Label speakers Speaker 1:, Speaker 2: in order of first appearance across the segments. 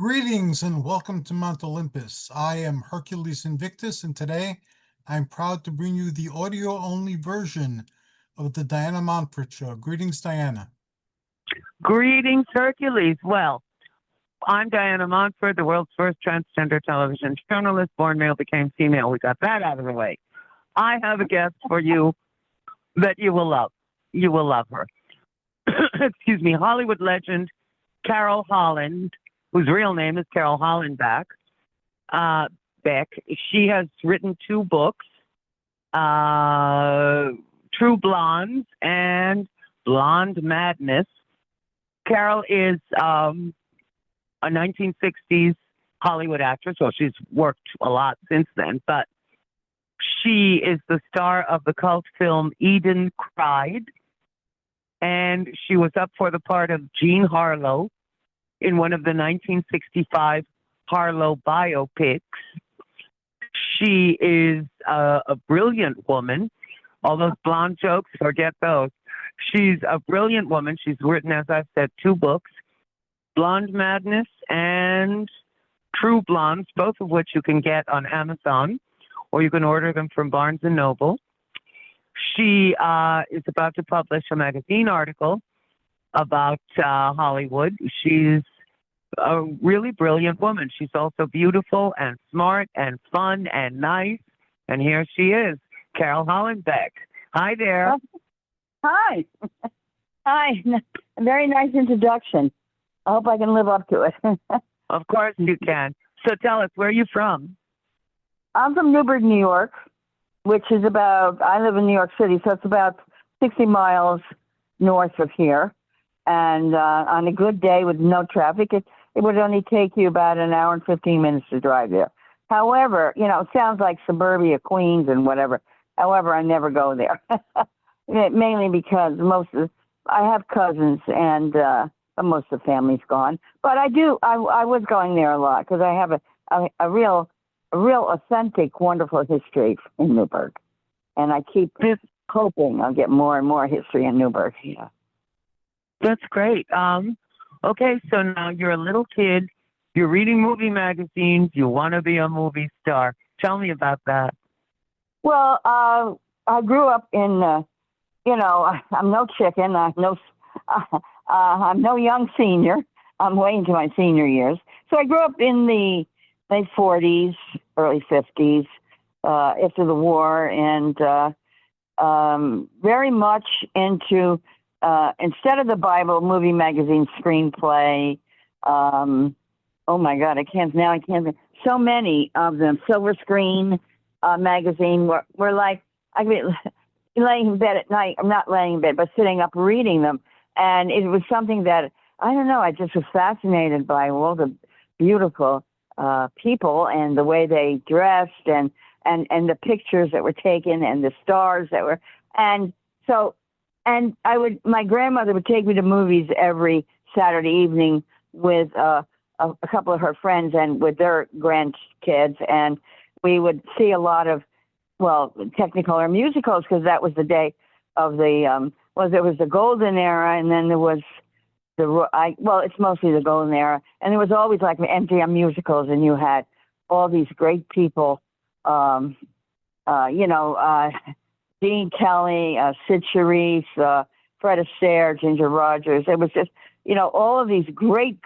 Speaker 1: Greetings and welcome to Mount Olympus. I am Hercules Invictus, and today I'm proud to bring you the audio-only version of the Diana Montfort Show. Greetings, Diana.
Speaker 2: Greetings, Hercules. Well, I'm Diana Montfort, the world's first transgender television journalist. Born male, became female. We got that out of the way. I have a guest for you that you will love. You will love her. Excuse me, Hollywood legend Carol Holland, whose real name is Carol Hollenbeck. Beck. She has written two books, True Blondes and Blonde Madness. Carol is a 1960s Hollywood actress. Well, she's worked a lot since then, but she is the star of the cult film Eden Cried, and she was up for the part of Jean Harlow in one of the 1965 Harlow biopics. She is a brilliant woman. All those blonde jokes, forget those. She's a brilliant woman. She's written, as I've said, two books, Blonde Madness and True Blondes, both of which you can get on Amazon, or you can order them from Barnes & Noble. She is about to publish a magazine article about Hollywood. She's a really brilliant woman. She's also beautiful and smart and fun and nice. And here she is, Carol Hollenbeck. Hi there.
Speaker 3: Hi. Hi. Very nice introduction. I hope I can live up to it.
Speaker 2: Of course you can. So tell us, where are you from?
Speaker 3: I'm from Newburgh, New York, which is I live in New York City, so it's about 60 miles north of here. And on a good day with no traffic, it would only take you about an hour and 15 minutes to drive there. However, it sounds like suburbia, Queens and whatever. However, I never go there. Mainly because I have cousins and most of the family's gone. But I was going there a lot because I have a real authentic, wonderful history in Newburgh. And I keep hoping I'll get more and more history in Newburgh. Yeah.
Speaker 2: That's great. Okay, so now you're a little kid. You're reading movie magazines. You want to be a movie star. Tell me about that.
Speaker 3: Well, I grew up in, I'm no chicken. I'm no young senior. I'm way into my senior years. So I grew up in the late 40s, early 50s, after the war, and very much into, instead of the Bible, movie magazine, screenplay. Oh my God, I can't. So many of them. Silver Screen magazine. We're like, I mean, laying in bed at night. I'm not laying in bed, but sitting up reading them. And it was something that, I don't know, I just was fascinated by all the beautiful people and the way they dressed and the pictures that were taken and the stars that were. And so, my grandmother would take me to movies every Saturday evening with a couple of her friends and with their grandkids. And we would see a lot of, Technicolor musicals, because that was the day of there was the golden era, and then there was it's mostly the golden era, and there was always like MGM musicals, and you had all these great people, Dean Kelly, Sid Charisse, Fred Astaire, Ginger Rogers. It was just, all of these great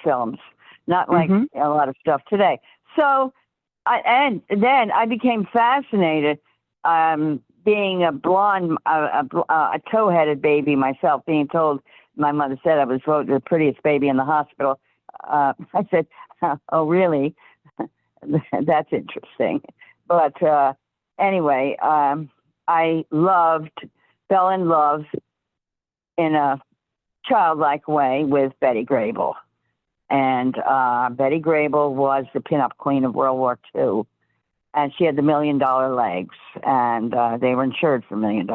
Speaker 3: films, not like a lot of stuff today. So, and then I became fascinated, being a blonde, a tow-headed baby myself, being told, my mother said I was voted the prettiest baby in the hospital. I said, oh, really? That's interesting. But anyway, I fell in love in a childlike way with Betty Grable. And Betty Grable was the pinup queen of World War II. And she had the $1 million legs, and they were insured for $1 million.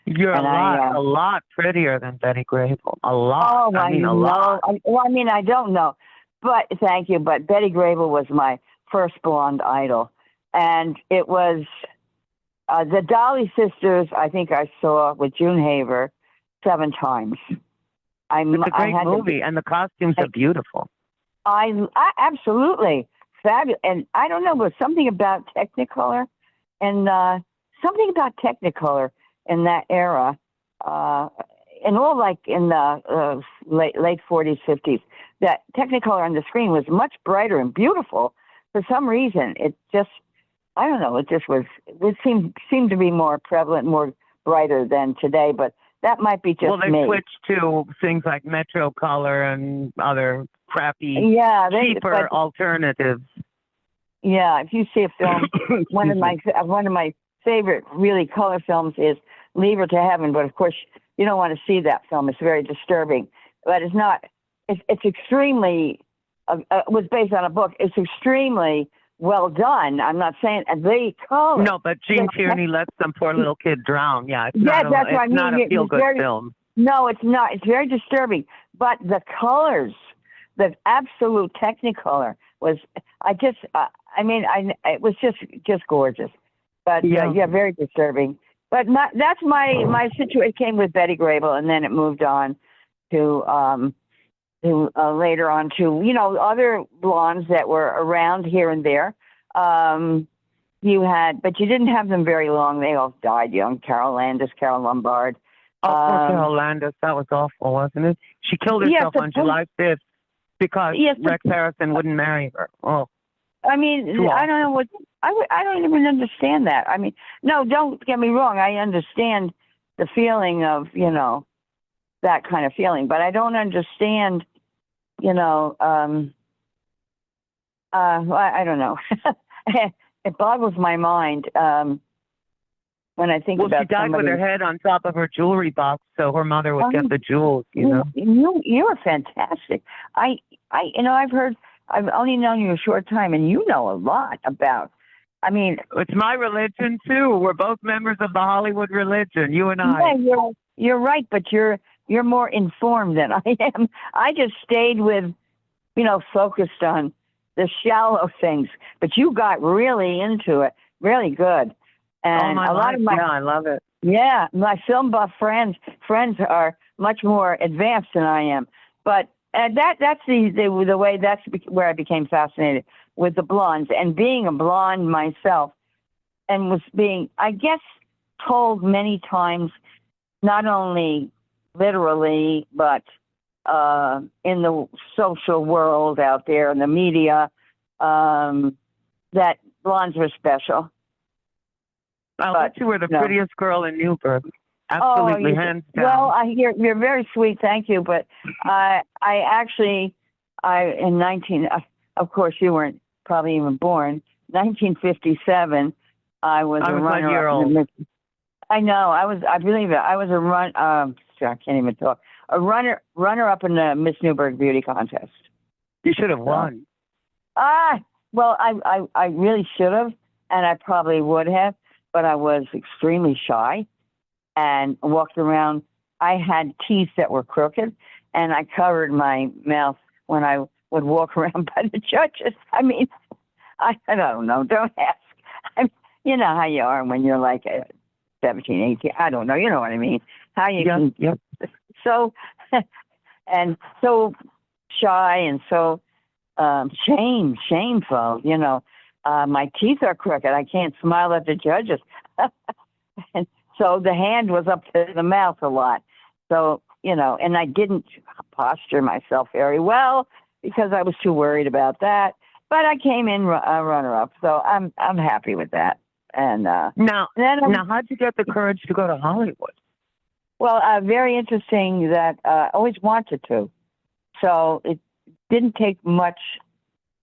Speaker 2: You're a lot prettier than Betty Grable. A lot.
Speaker 3: Oh, a lot. I don't know. But thank you. But Betty Grable was my first blonde idol. And it was the Dolly Sisters, I think I saw with June Haver 7 times.
Speaker 2: It's a great movie, and the costumes are beautiful.
Speaker 3: I absolutely fabulous. And I don't know, but something about Technicolor and something about Technicolor in that era, uh, and all like in the late 40s, 50s, that Technicolor on the screen was much brighter and beautiful. For some reason, it just, I don't know, it seemed to be more prevalent, more brighter than today, but that might be just
Speaker 2: Well, they
Speaker 3: me.
Speaker 2: switched to things like Metro Color and other crappy,
Speaker 3: Yeah,
Speaker 2: cheaper alternatives.
Speaker 3: yeah, if you see a film, one of my favorite really color films is Leave Her to Heaven, but of course you don't want to see that film. It's very disturbing, but it's not. It's extremely. It was based on a book. It's extremely well done. I'm not saying the color.
Speaker 2: No, but Gene Tierney lets some poor little kid drown. Yeah, it's
Speaker 3: Yeah,
Speaker 2: not.
Speaker 3: that's what I mean.
Speaker 2: Not a feel-good film.
Speaker 3: No, it's not. It's very disturbing. But the colors, the absolute Technicolor was. It was just gorgeous. But yeah, very disturbing. But that's my situation. It came with Betty Grable, and then it moved on to later on to other blondes that were around here and there. But you didn't have them very long. They all died young. Carol Landis, Carol Lombard.
Speaker 2: Oh, poor Carol Landis. That was awful, wasn't it? She killed herself on July 5th because Rex Harrison wouldn't marry her. Oh.
Speaker 3: I mean, I don't know what I don't even understand that. I mean, no, don't get me wrong. I understand the feeling of that kind of feeling, but I don't understand. I don't know. It boggles my mind when I think about.
Speaker 2: Well, she died with her head on top of her jewelry box, so her mother would get the jewels.
Speaker 3: You are fantastic. I've only known you a short time, and you know a lot about. I mean,
Speaker 2: it's my religion too. We're both members of the Hollywood religion. You and I.
Speaker 3: Yeah, you're right, but you're more informed than I am. I just stayed with, focused on the shallow things, but you got really into it, really good. And
Speaker 2: I love it.
Speaker 3: Yeah, my film buff friends are much more advanced than I am, but. And that's the way, that's where I became fascinated with the blondes, and being a blonde myself, and was being, I guess, told many times, not only literally, but in the social world out there, in the media, that blondes were special.
Speaker 2: I bet you were the prettiest girl in Newburgh. Absolutely, hands down.
Speaker 3: Well, you're very sweet, thank you. But in 19, of course, you weren't probably even born. 1957, I was a runner-up. I know. I believe it. I was a I can't even talk. A runner-up in the Miss Newburgh Beauty Contest.
Speaker 2: You should have won.
Speaker 3: Well, I really should have, and I probably would have, but I was extremely shy. And walked around. I had teeth that were crooked, and I covered my mouth when I would walk around by the judges. I mean, I don't know. Don't ask. You know how you are when you're like 17, 18. I don't know. You know what I mean? How you can. So, and so shy and so shameful. My teeth are crooked. I can't smile at the judges. And so the hand was up to the mouth a lot. So, and I didn't posture myself very well because I was too worried about that. But I came in runner-up, so I'm happy with that. And
Speaker 2: now, how'd you get the courage to go to Hollywood?
Speaker 3: Well, very interesting that I always wanted to. So it didn't take much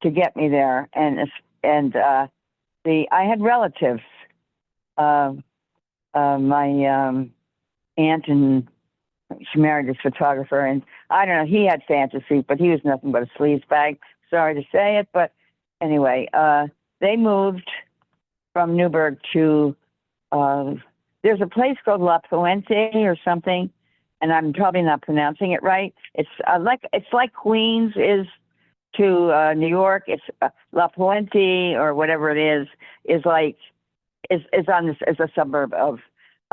Speaker 3: to get me there. And I had relatives. My aunt, and she married this photographer, and I don't know, he had fantasies, but he was nothing but a sleaze bag. Sorry to say it, but anyway, they moved from Newburgh to, there's a place called La Puente or something, and I'm probably not pronouncing it right. It's like Queens is to New York. It's La Puente or whatever it is like, is a suburb of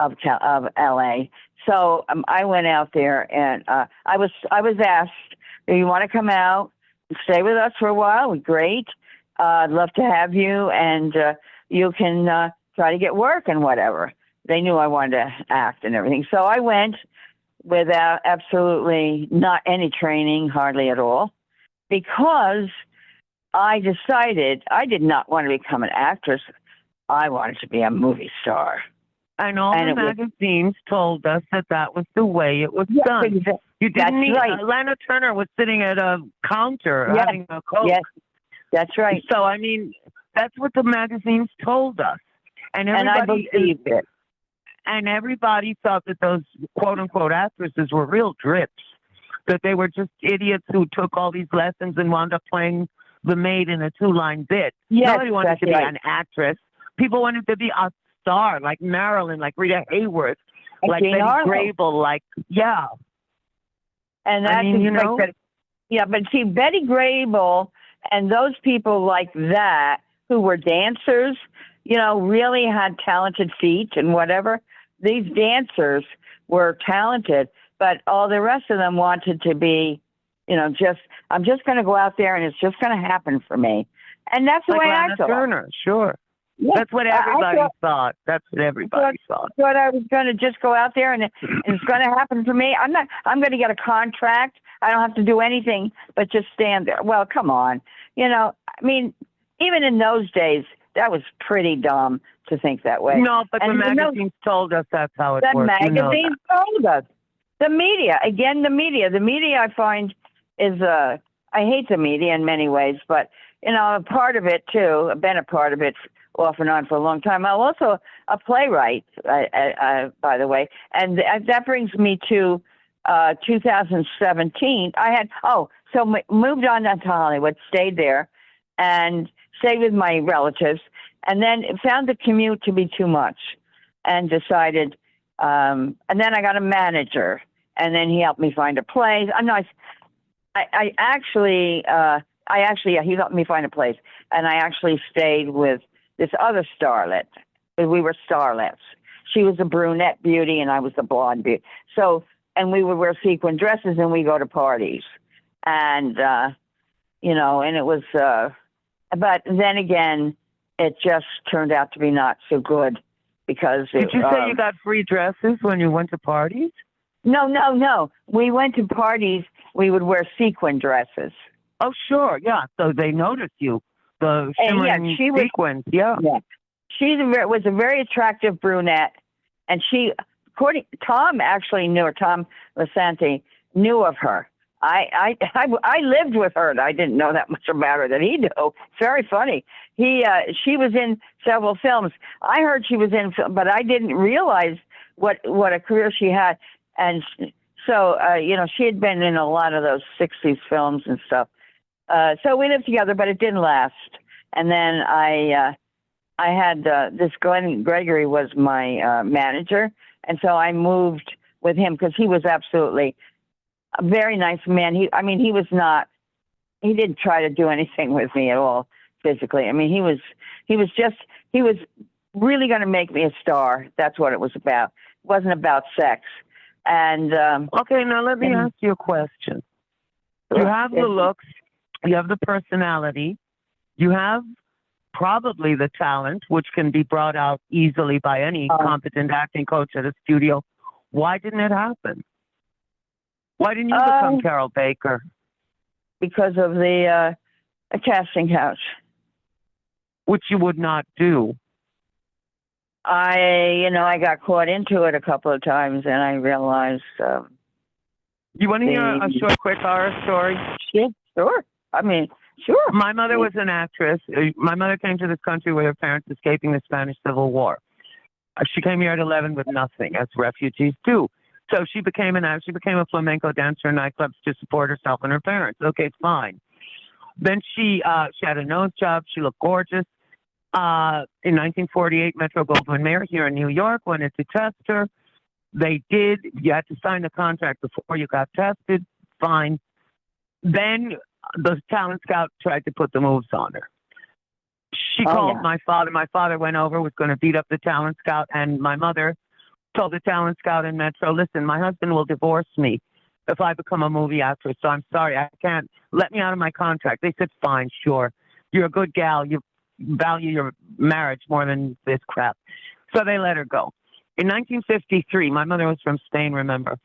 Speaker 3: LA. So I went out there, and I was asked, "Do you want to come out stay with us for a while. Great. I'd love to have you, and you can try to get work and whatever. They knew I wanted to act and everything. So I went without absolutely not any training, hardly at all, because I decided I did not want to become an actress. I wanted to be a movie star.
Speaker 2: And all the magazines told us that that was the way it was done. You didn't need,
Speaker 3: right.
Speaker 2: Lana Turner was sitting at a counter having a Coke.
Speaker 3: Yes, that's right.
Speaker 2: So, I mean, that's what the magazines told us. And
Speaker 3: I believed it.
Speaker 2: And everybody thought that those quote-unquote actresses were real drips, that they were just idiots who took all these lessons and wound up playing the maid in a 2-line bit.
Speaker 3: Yes,
Speaker 2: nobody wanted to be
Speaker 3: right.
Speaker 2: an actress. People wanted to be a star, like Marilyn, like Rita Hayworth, like
Speaker 3: Jane
Speaker 2: Betty
Speaker 3: Harlow.
Speaker 2: Grable, like, yeah.
Speaker 3: And that's
Speaker 2: I mean, you know.
Speaker 3: Yeah, but see, Betty Grable and those people like that who were dancers, you know, really had talented feet and whatever. These dancers were talented, but all the rest of them wanted to be, you know, I'm just going to go out there and it's just going to happen for me. And that's the
Speaker 2: like
Speaker 3: way
Speaker 2: Lana
Speaker 3: I thought.
Speaker 2: Turner, sure.
Speaker 3: Yeah,
Speaker 2: that's what everybody thought. That's what everybody thought.
Speaker 3: I thought I was going to just go out there and it's going to happen for me. I'm going to get a contract. I don't have to do anything but just stand there. Well, come on. You know, I mean, even in those days, that was pretty dumb to think that way.
Speaker 2: No, but the magazines told us that's how it worked.
Speaker 3: The magazines told us. The media, again, the media I find is, I hate the media in many ways, but, you know, a part of it too. I've been a part of it off and on for a long time. I'm also a playwright, by the way. And that brings me to 2017. Moved on to Hollywood, stayed there, and stayed with my relatives, and then found the commute to be too much, and decided. And then I got a manager, and then he helped me find a place. He helped me find a place, and I actually stayed with this other starlet. We were starlets. She was a brunette beauty, and I was the blonde beauty. So, and we would wear sequin dresses, and we go to parties, and you know, and it was. But then again, it just turned out to be not so good because.
Speaker 2: Did you say you got free dresses when you went to parties?
Speaker 3: No. We went to parties. We would wear sequin dresses.
Speaker 2: Oh, sure, yeah. So they noticed you, the shimmering sequins, yeah.
Speaker 3: She was a very attractive brunette, and Tom actually knew her. Tom Lasante knew of her. I lived with her, and I didn't know that much about her that he knew. It's very funny. She was in several films. I heard she was in, but I didn't realize what a career she had. And so, you know, she had been in a lot of those 60s films and stuff. So we lived together, but it didn't last. And then I had this Glenn Gregory was my manager, and so I moved with him because he was absolutely a very nice man. He didn't try to do anything with me at all physically. I mean, he was really going to make me a star. That's what it was about. It wasn't about sex. And
Speaker 2: okay, now let me ask you a question. You have the looks, you have the personality, you have probably the talent, which can be brought out easily by any competent acting coach at a studio. Why didn't it happen? Why didn't you become Carol Baker? Because of the casting couch. Which you would not do. I got caught into it a couple of times, and I realized. You want to hear a short, quick horror story? Sure. I mean, sure. My mother was an actress. My mother came to this country with her parents escaping the Spanish Civil War. She came here at 11 with nothing, as refugees do. So she became a flamenco dancer in nightclubs to support herself and her parents. Okay, fine. Then she had a nose job. She looked gorgeous. In 1948, Metro-Goldwyn-Mayer here in New York wanted to test her. They did. You had to sign the contract before you got tested. Fine. Then the talent scout tried to put the moves on her. She called my father. My father went over, was going to beat up the talent scout, and my mother told the talent scout in Metro, listen, my husband will divorce me if I become a movie actress. So I'm sorry, I can't. Let me out of my contract. They said, fine, sure. You're a good gal. You value your marriage more than this crap. So they let her go. In 1953, my mother was from Spain, remember?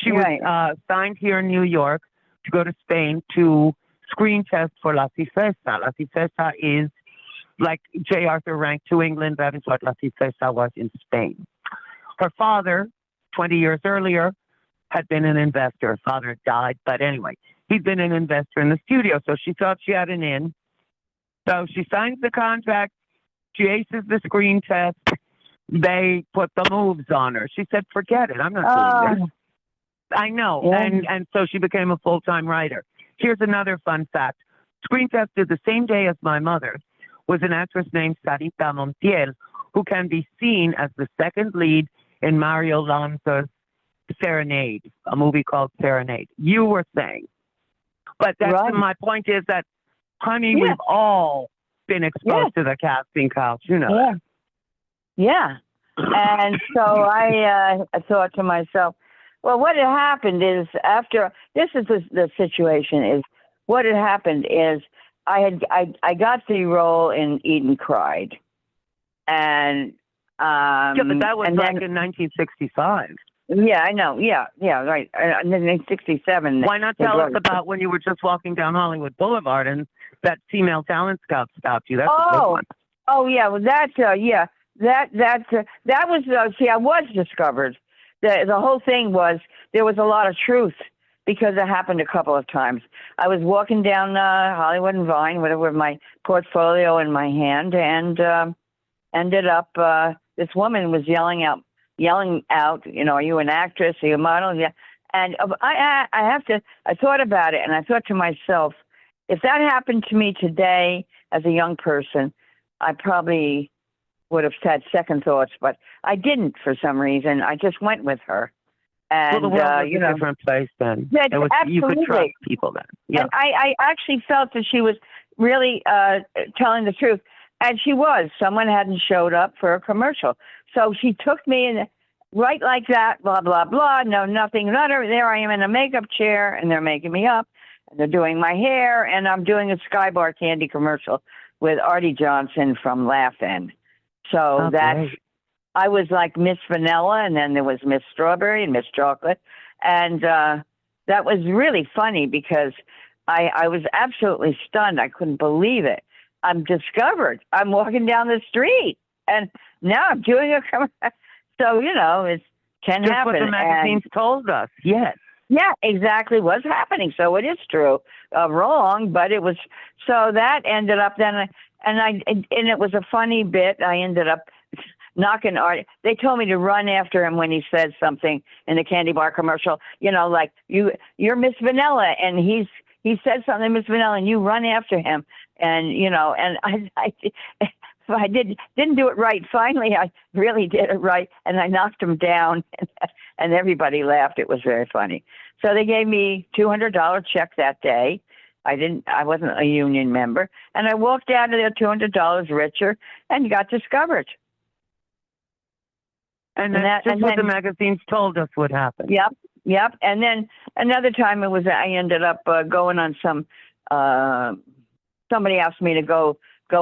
Speaker 2: She
Speaker 3: Right.
Speaker 2: was signed here in New York to go to Spain to screen test for La Cifesa. La Cifesa is like J. Arthur Rank to England. That is what La Cifesa was in Spain. Her father, 20 years earlier, had been an investor. Her father died, but anyway, he'd been an investor in the studio, so she thought she had an in. So she signs the contract. She aces the screen test. They put the moves on her. She said, forget it. I'm not doing this. I know.
Speaker 3: Yeah.
Speaker 2: And so she became a full-time writer. Here's another fun fact. Screen tested the same day as my mother was an actress named Sarita Montiel, who can be seen as the second lead in Mario Lanza's Serenade, a movie called Serenade. You were saying. But that's
Speaker 3: Right.
Speaker 2: my point is that, honey,
Speaker 3: Yeah.
Speaker 2: we've all been exposed to the casting couch. You know that.
Speaker 3: Yeah. And so I thought to myself, well, what had happened is after this is the situation is what had happened is I got the role in Eden Cried, and
Speaker 2: Yeah, but that was
Speaker 3: and
Speaker 2: like
Speaker 3: then,
Speaker 2: in 1965.
Speaker 3: yeah, I know, yeah, right, and then in '67.
Speaker 2: Why not tell us about when you were just walking down Hollywood Boulevard and that female talent scout stopped you? That's a good one.
Speaker 3: Oh yeah, well that yeah that was see I was discovered. The whole thing was there was a lot of truth because it happened a couple of times. I was walking down Hollywood and Vine, whatever, with my portfolio in my hand, and ended up this woman was yelling out, you know, are you an actress? Are you a model? Yeah. And I thought about it, and I thought to myself, if that happened to me today as a young person, I probably would have had second thoughts, but I didn't for some reason. I just went with her. And,
Speaker 2: well, the world was
Speaker 3: you
Speaker 2: a
Speaker 3: know,
Speaker 2: different place then.
Speaker 3: yeah,
Speaker 2: It was, you could trust
Speaker 3: absolutely.
Speaker 2: people then. Yeah.
Speaker 3: And I actually felt that she was really telling the truth. And she was. Someone hadn't showed up for a commercial. So she took me in right like that, blah, blah, blah. No, nothing. There I am in a makeup chair, and they're making me up. And they're doing my hair, and I'm doing a Skybar candy commercial with Artie Johnson from Laugh-In. So that's, I was like Miss Vanilla, and then there was Miss Strawberry and Miss Chocolate. And that was really funny because I was absolutely stunned. I couldn't believe it. I'm discovered. I'm walking down the street, and now I'm doing a so you know it can
Speaker 2: just
Speaker 3: happen.
Speaker 2: What the magazines told us. Yes.
Speaker 3: Yeah, exactly what's happening. So it is true. Wrong, but it was. So that ended up then, and it was a funny bit. I ended up knocking Art. They told me to run after him when he said something in the candy bar commercial. You know, like you're Miss Vanilla, and he said something, Miss Vanilla, and you run after him. And you know, and I didn't do it right. Finally, I really did it right, and I knocked him down, and everybody laughed. It was very funny. So they gave me $200 check that day. I wasn't a union member, and I walked out of there $200 richer, and got discovered.
Speaker 2: And that's just what the magazines told us would happen.
Speaker 3: Yep. And then another time I ended up going on some. Somebody asked me to go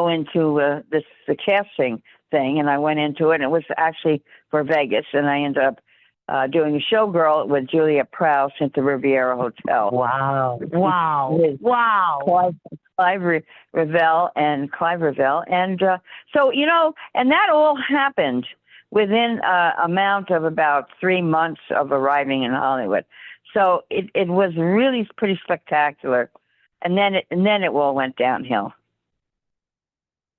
Speaker 3: into the casting thing, and I went into it. And it was actually for Vegas, and I ended up doing a showgirl with Julia Prowse at the Riviera Hotel.
Speaker 2: Wow!
Speaker 3: Clive Revell, and so you know, and that all happened within amount of about 3 months of arriving in Hollywood. So it was really pretty spectacular. And then it all went downhill.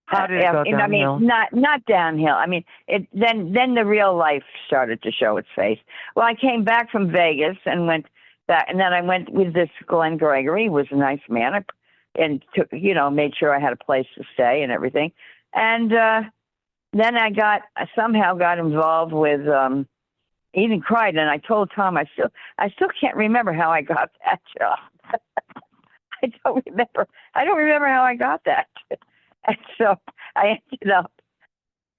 Speaker 2: How did it go downhill?
Speaker 3: I mean, not downhill. I mean, then the real life started to show its face. Well, I came back from Vegas and went back, and then I went with this Glenn Gregory, who was a nice man, and took, you know, made sure I had a place to stay and everything. And then I somehow got involved with Eden Cried, and I told Tom I still can't remember how I got that job. I don't remember how I got that. And so I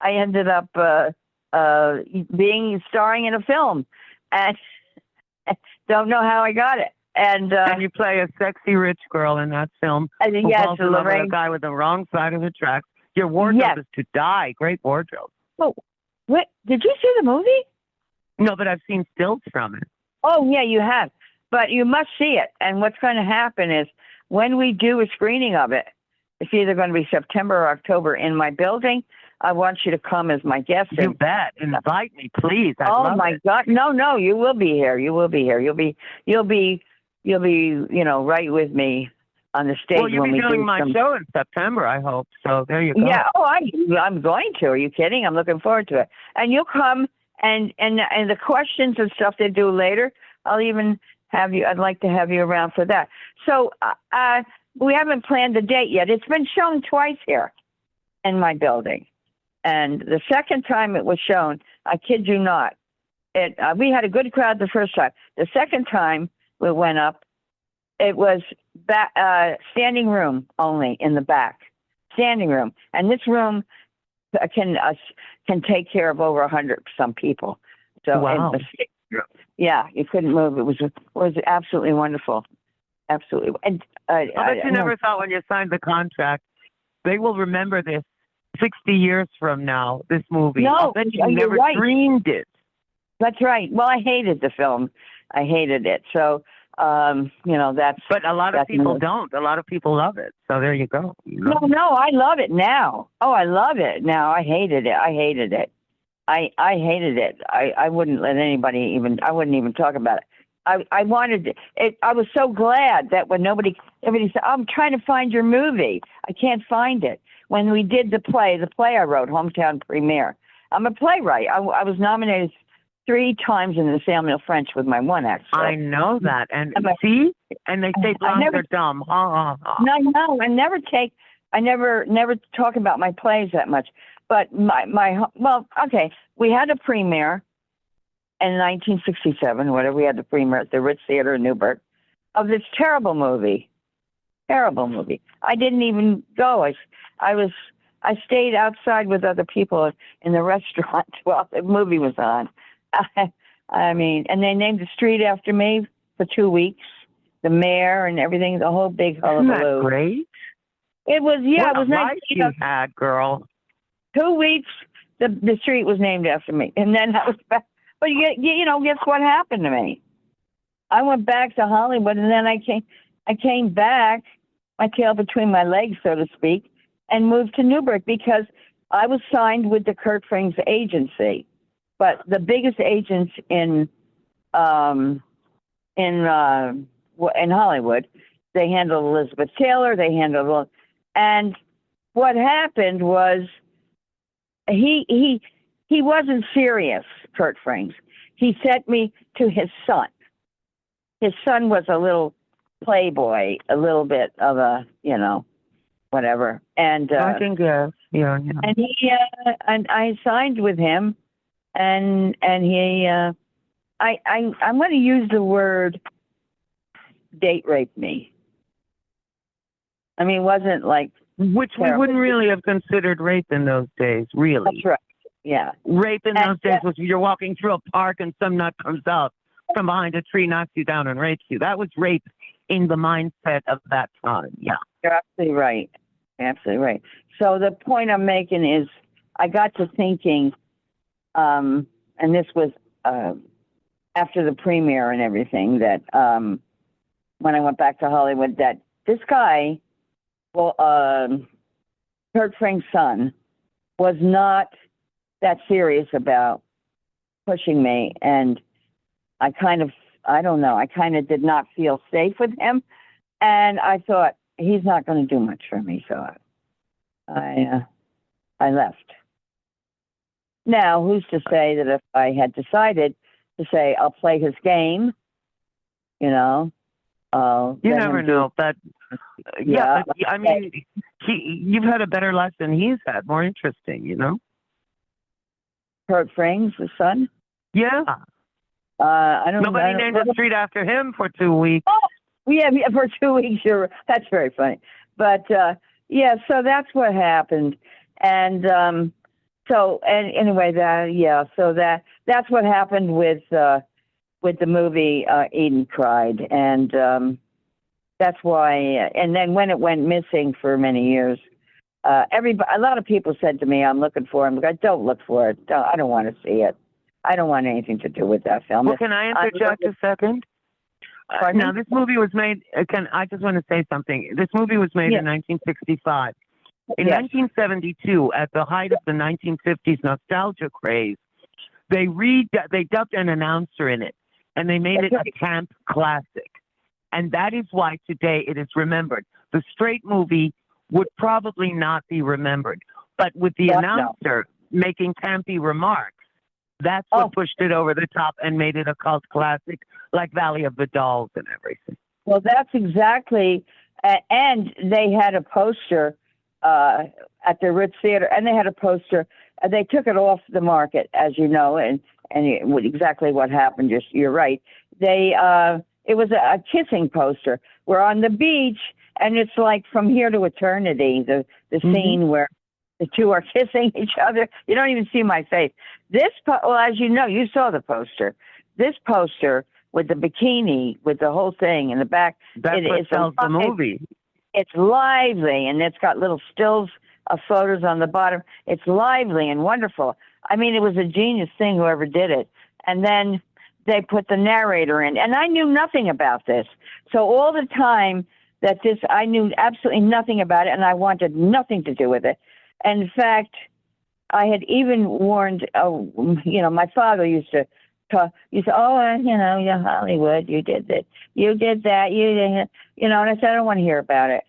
Speaker 3: ended up starring in a film, and Don't know how I got it. And
Speaker 2: you play a sexy rich girl in that film who
Speaker 3: yes,
Speaker 2: falls in love with a
Speaker 3: Lorraine.
Speaker 2: guy with the wrong side of the tracks. Your wardrobe
Speaker 3: Yes.
Speaker 2: is to die. Great wardrobe.
Speaker 3: Oh, what? Did you see the movie?
Speaker 2: No, but I've seen stills from it.
Speaker 3: Oh, yeah, you have. But you must see it. And what's going to happen is when we do a screening of it, it's either going to be September or October in my building. I want you to come as my guest.
Speaker 2: You bet. Invite me, please. I'd
Speaker 3: Oh
Speaker 2: love
Speaker 3: my
Speaker 2: it.
Speaker 3: God! No, you will be here. You will be here. You'll be, right with me on the stage
Speaker 2: Well, you'll
Speaker 3: when
Speaker 2: be
Speaker 3: we
Speaker 2: doing
Speaker 3: do
Speaker 2: my
Speaker 3: some.
Speaker 2: show in September, I hope. So there you go.
Speaker 3: Yeah. Oh, I'm going to. Are you kidding? I'm looking forward to it. And you'll come and the questions and stuff they do later. I'll even have you. I'd like to have you around for that. So we haven't planned the date yet. It's been shown twice here in my building. And the second time it was shown, I kid you not, we had a good crowd the first time. The second time we went up, it was standing room only in the back, standing room. And this room can take care of over 100 some people. So
Speaker 2: wow.
Speaker 3: Yeah, you couldn't move. It was absolutely wonderful, absolutely. And
Speaker 2: I bet you never thought when you signed the contract they will remember this 60 years from now. This movie.
Speaker 3: No,
Speaker 2: I bet you never
Speaker 3: right.
Speaker 2: dreamed it.
Speaker 3: That's right. Well, I hated the film. I hated it. So that's.
Speaker 2: But a lot of people don't. A lot of people love it. So there you go.
Speaker 3: No, I love it now. Oh, I love it now. I hated it. I hated it. I wouldn't let anybody even. I wouldn't even talk about it. I wanted it. I was so glad that when everybody said, "I'm trying to find your movie. I can't find it." When we did the play I wrote, Hometown Premiere. I'm a playwright. I was nominated 3 times in the Samuel French with my one act. So.
Speaker 2: I know that, and see, and they say blondes are dumb.
Speaker 3: No, I never talk about my plays that much. But we had a premiere in 1967, whatever. We had the premiere at the Ritz Theater in Newburgh of this terrible movie. I didn't even go. I stayed outside with other people in the restaurant while the movie was on. I mean, and they named the street after me for 2 weeks. The mayor and everything, the whole big hullabaloo.
Speaker 2: Isn't that great?
Speaker 3: It was, yeah,
Speaker 2: what
Speaker 3: it was nice.
Speaker 2: You had, girl.
Speaker 3: 2 weeks, the street was named after me, and then I was back. But guess what happened to me? I went back to Hollywood, and then I came back, my tail between my legs, so to speak, and moved to Newburgh because I was signed with the Kurt Frings agency. But the biggest agents in Hollywood, they handled Elizabeth Taylor. And what happened was he wasn't serious, Kurt Frings. He sent me to his son. His son was a little playboy, a little bit of a, whatever. And
Speaker 2: I can guess. Yeah.
Speaker 3: And and I signed with him. And he, I'm going to use the word date rape me. I mean, it wasn't like.
Speaker 2: Which we wouldn't really have considered rape in those days, really.
Speaker 3: That's right. Yeah.
Speaker 2: Rape in those days was you're walking through a park and some nut comes out from behind a tree, knocks you down and rapes you. That was rape in the mindset of that time. Yeah.
Speaker 3: You're absolutely right. Absolutely right. So the point I'm making is I got to thinking, and this was after the premiere and everything, that when I went back to Hollywood, that this guy, Kurt Frank's son, was not that serious about pushing me. And I kind of did not feel safe with him. And I thought, he's not going to do much for me. So I left. Now, who's to say that if I had decided to say, I'll play his game,
Speaker 2: you never know. But yeah, but, I mean, you've had a better life than he's had, more interesting,
Speaker 3: Kurt Frings, the son?
Speaker 2: Yeah.
Speaker 3: I don't know.
Speaker 2: Nobody named the street after him for 2 weeks.
Speaker 3: Oh, yeah, for 2 weeks. That's very funny. But, so that's what happened. And anyway, that's what happened with with the movie Eden Cried, and that's why. And then when it went missing for many years, a lot of people said to me, "I'm looking for him." I don't look for it. I don't want to see it. I don't want anything to do with that film.
Speaker 2: Well, can I interject a second? Now, this movie was made. I just want to say something. This movie was made in 1965. In 1972, at the height of the 1950s nostalgia craze, they dubbed an announcer in it, and they made it a camp classic. And that is why today it is remembered. The straight movie would probably not be remembered, but with the announcer making campy remarks, that's what pushed it over the top and made it a cult classic, like Valley of the Dolls and everything.
Speaker 3: Well, that's exactly, and they had a poster at the Ritz Theater, and they had a poster. They took it off the market, as you know, and exactly what happened. You're right. It was a kissing poster. We're on the beach, and it's like from here to eternity. The scene where the two are kissing each other. You don't even see my face. Well, as you know, you saw the poster. This poster with the bikini, with the whole thing in the back.
Speaker 2: That's what sells the movie.
Speaker 3: It's lively, and it's got little stills of photos on the bottom. It's lively and wonderful. I mean, it was a genius thing, whoever did it. And then they put the narrator in, and I knew nothing about this. So all the time that I knew absolutely nothing about it, and I wanted nothing to do with it. And in fact, I had even warned, my father used to talk, you say, you're Hollywood, you did this, you did that, you did, and I said, I don't want to hear about it,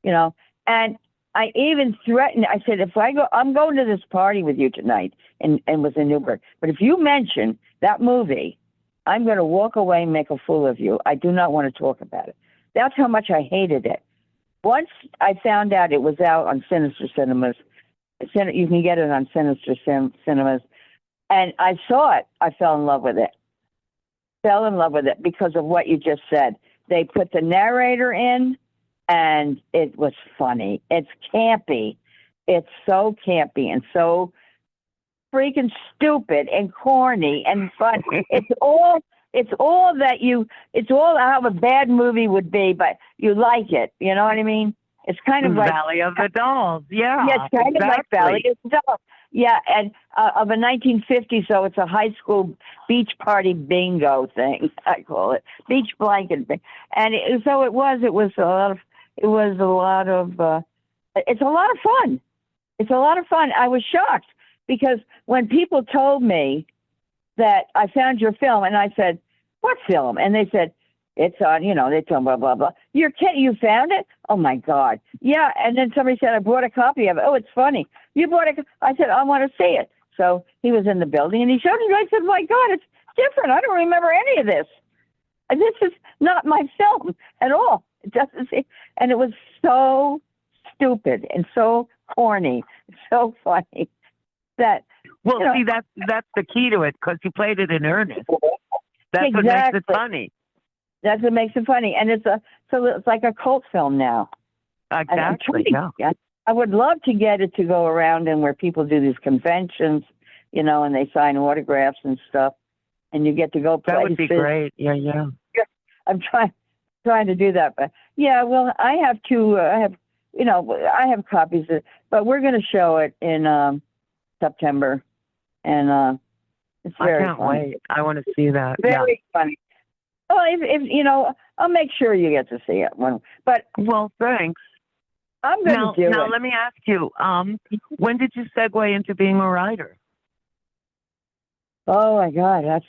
Speaker 3: and I even threatened, I said, if I go, I'm going to this party with you tonight, and was in Newburgh, but if you mention that movie, I'm going to walk away and make a fool of you. I do not want to talk about it. That's how much I hated it. Once I found out it was out on Sinister Cinemas, you can get it on Sinister Cinemas, and I saw it, I fell in love with it. Fell in love with it because of what you just said. They put the narrator in, and it was funny. It's campy. It's so campy and so freaking stupid and corny and fun. It's all how a bad movie would be, but you like it. You know what I mean? It's kind of like
Speaker 2: Valley of the Dolls. Yeah.
Speaker 3: Yeah, it's kind of like Valley of the Dolls. Yeah, and of a 1950s, so it's a high school beach party bingo thing. I call it beach blanket bingo. And it's a lot of fun. It's a lot of fun. I was shocked because when people told me that I found your film, and I said, "What film?" And they said, "It's on." They told me blah blah blah. You found it? Oh my God! Yeah. And then somebody said, "I brought a copy of it." Oh, it's funny. You brought it? I said, "I want to see it." So he was in the building and he showed it. I said, "My God, it's different. I don't remember any of this. And this is not my film at all. It doesn't seem." And it was so stupid and so corny, so funny that.
Speaker 2: See, that's the key to it because you played it in earnest. That's what makes it funny.
Speaker 3: That's what makes it funny, and it's like a cult film now.
Speaker 2: Exactly. Yeah.
Speaker 3: I would love to get it to go around and where people do these conventions, and they sign autographs and stuff, and you get to go places.
Speaker 2: That would be great. Yeah.
Speaker 3: I'm trying to do that, but yeah. Well, I have copies of, but we're going to show it in September, and it's very.
Speaker 2: I can't
Speaker 3: funny.
Speaker 2: wait. I want to see that.
Speaker 3: Very funny. Well, if I'll make sure you get to see it.
Speaker 2: Well, thanks.
Speaker 3: I'm going to do it.
Speaker 2: Now, let me ask you, when did you segue into being a writer?
Speaker 3: Oh, my God, that's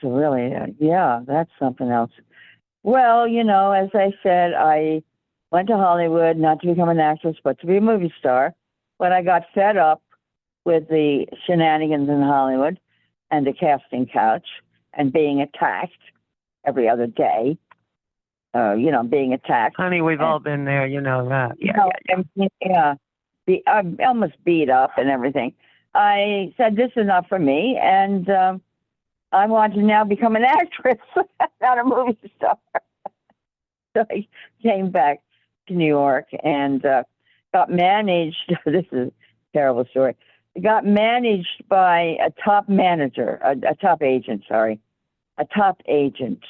Speaker 3: that's something else. Well, as I said, I went to Hollywood not to become an actress, but to be a movie star. When I got fed up with the shenanigans in Hollywood and the casting couch and being attacked every other day, being attacked.
Speaker 2: Honey, we've all been there, you know that.
Speaker 3: I'm almost beat up and everything. I said, this is not for me, and I want to now become an actress, not a movie star. So I came back to New York and got managed. This is a terrible story. I got managed by a top manager, a top agent, sorry. a top agent,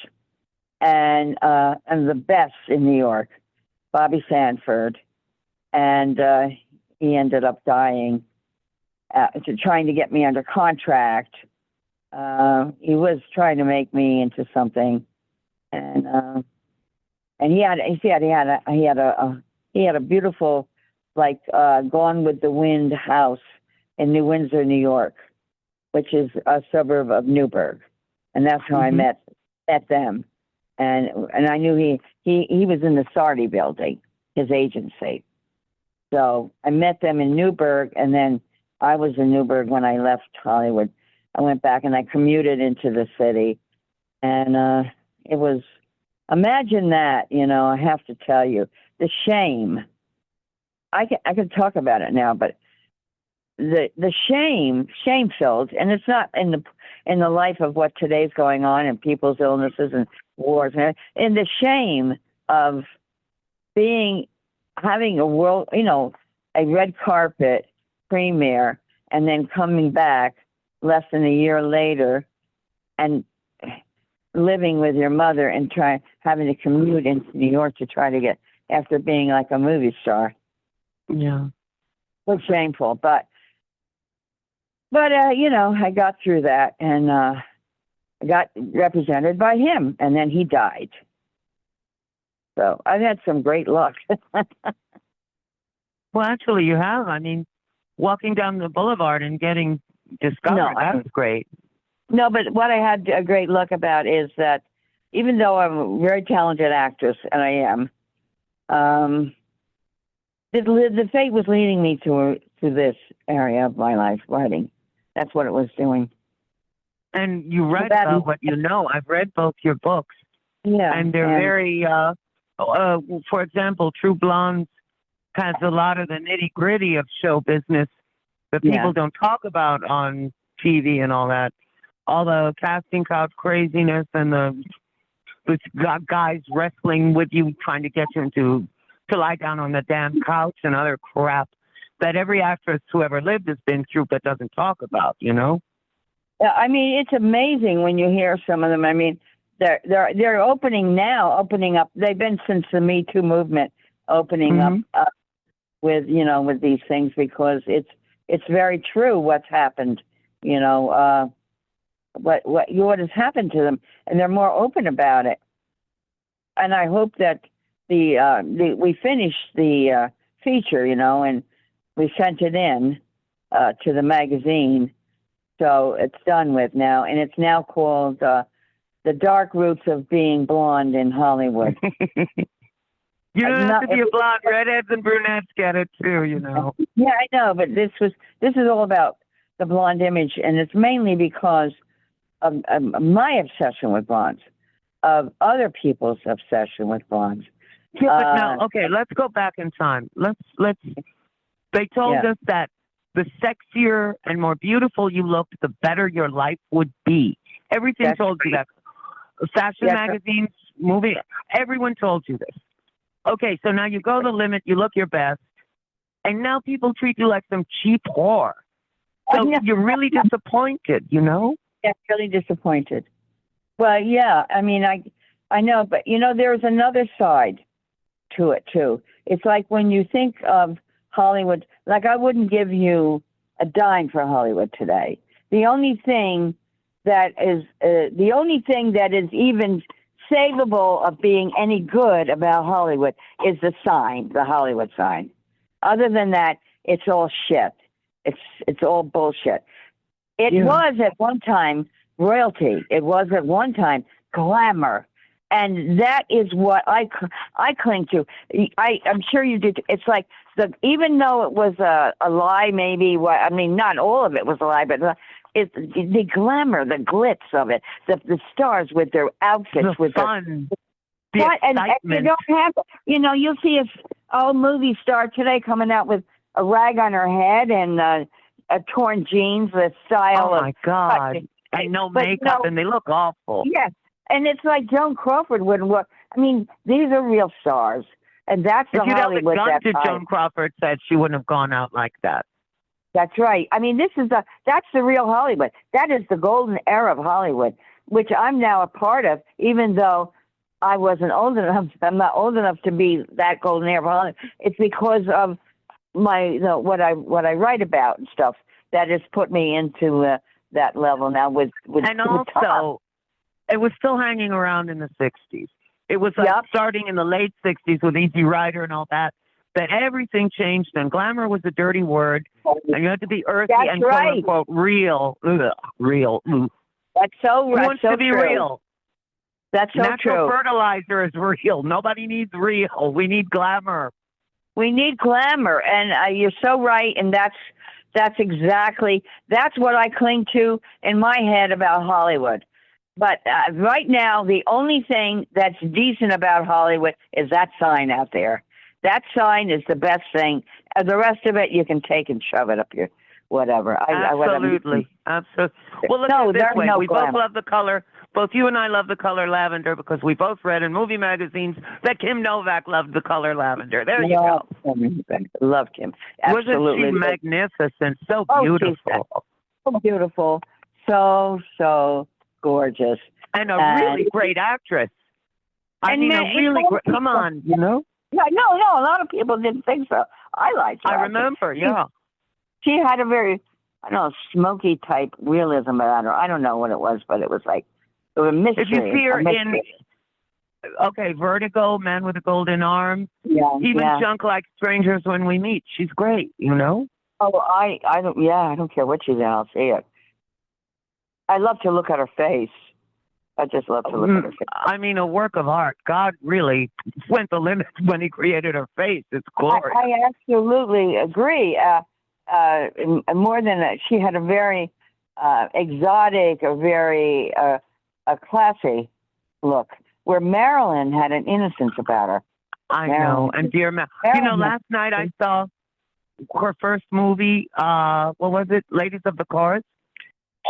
Speaker 3: and the best in New York, Bobby Sanford, and he ended up dying. Trying to get me under contract. He was trying to make me into something, and he had a beautiful, like, Gone with the Wind house in New Windsor, New York, which is a suburb of Newburgh, and that's how I met them, and I knew he was in the Sardi building, his agency, so I met them in Newburgh, and then I was in Newburgh when I left Hollywood. I went back and I commuted into the city, and it was, imagine that, I have to tell you, the shame. I could talk about it now, but the shame filled, and it's not in the life of what today's going on and people's illnesses and wars, and the shame of having a world, a red carpet premiere, and then coming back less than a year later and living with your mother and having to commute into New York to try to get, after being like a movie star.
Speaker 2: Yeah.
Speaker 3: It's shameful, but I got through that, and I got represented by him, and then he died. So I've had some great luck.
Speaker 2: Well, actually, you have. I mean, walking down the boulevard and getting discovered, that's great.
Speaker 3: No, but what I had a great luck about is that even though I'm a very talented actress, and I am, the fate was leading me to this area of my life, writing. That's what it was doing.
Speaker 2: And you write about what you know. I've read both your books.
Speaker 3: Yeah.
Speaker 2: And they're very, for example, True Blondes has a lot of the nitty gritty of show business that people don't talk about on TV and all that. All the casting couch craziness and the guys wrestling with you, trying to get you to lie down on the damn couch and other crap that every actress who ever lived has been through but doesn't talk about, Yeah,
Speaker 3: I mean, it's amazing when you hear some of them. I mean, they're opening up. They've been since the Me Too movement, opening up with these things, because it's very true what's happened, what has happened to them, and they're more open about it. And I hope that we finished the feature, and we sent it in to the magazine, so it's done with now, and it's now called The Dark Roots of Being Blonde in Hollywood.
Speaker 2: You don't have to be a blonde. Redheads and brunettes get it too,
Speaker 3: Yeah, I know, but this is all about the blonde image, and it's mainly because of my obsession with blondes, of other people's obsession with blondes.
Speaker 2: Yeah, but now, okay, let's go back in time. Let's. They told us that the sexier and more beautiful you looked, the better your life would be. Everything told you that. Fashion magazines, movie, everyone told you this. Okay, so now you go the limit, you look your best, and now people treat you like some cheap whore. So you're really disappointed,
Speaker 3: Yeah, really disappointed. Well, yeah, I mean, I know, but there's another side to it too. It's like when you think of Hollywood, like I wouldn't give you a dime for Hollywood today. The only thing that is even savable of being any good about Hollywood is the sign, the Hollywood sign. Other than that, it's all shit. It's all bullshit. It was at one time royalty. It was at one time glamour. And that is what I cling to. I'm sure you did. It's like even though it was a lie, maybe. I mean, not all of it was a lie, but it's the glamour, the glitz of it, the stars with their outfits, with
Speaker 2: fun,
Speaker 3: the excitement. And you don't have, you'll see a old movie star today coming out with a rag on her head and a torn jeans, the style.
Speaker 2: Oh my God! And no makeup, and they look awful.
Speaker 3: Yes. And it's like Joan Crawford wouldn't work. I mean, these are real stars, and that's the Hollywood.
Speaker 2: If you'd held a gun to Joan Crawford, said she wouldn't have gone out like that.
Speaker 3: That's right. I mean, that's the real Hollywood. That is the golden era of Hollywood. which I'm now a part of, even though I wasn't old enough. I'm not old enough to be that golden era of Hollywood. It's because of what I write about and stuff that has put me into that level now with
Speaker 2: And
Speaker 3: with
Speaker 2: also,
Speaker 3: Tom.
Speaker 2: it was still hanging around in the 60s. It was like
Speaker 3: Yep.
Speaker 2: starting in the late 60s with Easy Rider and all that, that everything changed and glamour was a dirty word and you had to be earthy
Speaker 3: That's
Speaker 2: and
Speaker 3: right.
Speaker 2: quote unquote real. Ugh, real. Ugh.
Speaker 3: That's so
Speaker 2: Who
Speaker 3: right.
Speaker 2: wants
Speaker 3: So
Speaker 2: to be
Speaker 3: true.
Speaker 2: real?
Speaker 3: That's so
Speaker 2: Natural
Speaker 3: true.
Speaker 2: fertilizer is real. Nobody needs real. We need glamour.
Speaker 3: We need glamour, and you're so right. And that's exactly that's what I cling to in my head about Hollywood. But right now, the only thing that's decent about Hollywood is that sign out there. That sign is the best thing. The rest of it, you can take and shove it up your whatever.
Speaker 2: Absolutely. Absolutely. Well, look
Speaker 3: No,
Speaker 2: at it this
Speaker 3: there's
Speaker 2: way.
Speaker 3: no
Speaker 2: We both
Speaker 3: glamour.
Speaker 2: love the color. Both you and I love the color lavender because we both read in movie magazines that Kim Novak loved the color lavender. There you go.
Speaker 3: Loved him. Absolutely.
Speaker 2: Wasn't she magnificent? So
Speaker 3: Oh, she's
Speaker 2: beautiful.
Speaker 3: so beautiful. So gorgeous.
Speaker 2: And a really great actress. I mean, a really great, come on, you know?
Speaker 3: No, a lot of people didn't think so. I liked her.
Speaker 2: I remember, yeah.
Speaker 3: She had a very, I don't know, smoky type realism about her. I don't know what it was, but it was like, it was a mystery.
Speaker 2: If you see her
Speaker 3: a mystery.
Speaker 2: in, Vertigo, Man with a Golden Arm, even
Speaker 3: yeah.
Speaker 2: Junk Like Strangers When We Meet, she's great, you know?
Speaker 3: Oh, I don't care what she's in, I'll see it. I love to look at her face. I just love to look at her face.
Speaker 2: I mean, a work of art. God really went the limits when he created her face. It's glorious.
Speaker 3: I absolutely agree. More than that, she had a very exotic, a very a classy look, where Marilyn had an innocence about her.
Speaker 2: I know. And dear you know, last night I saw her first movie, what was it? Ladies of the Chorus.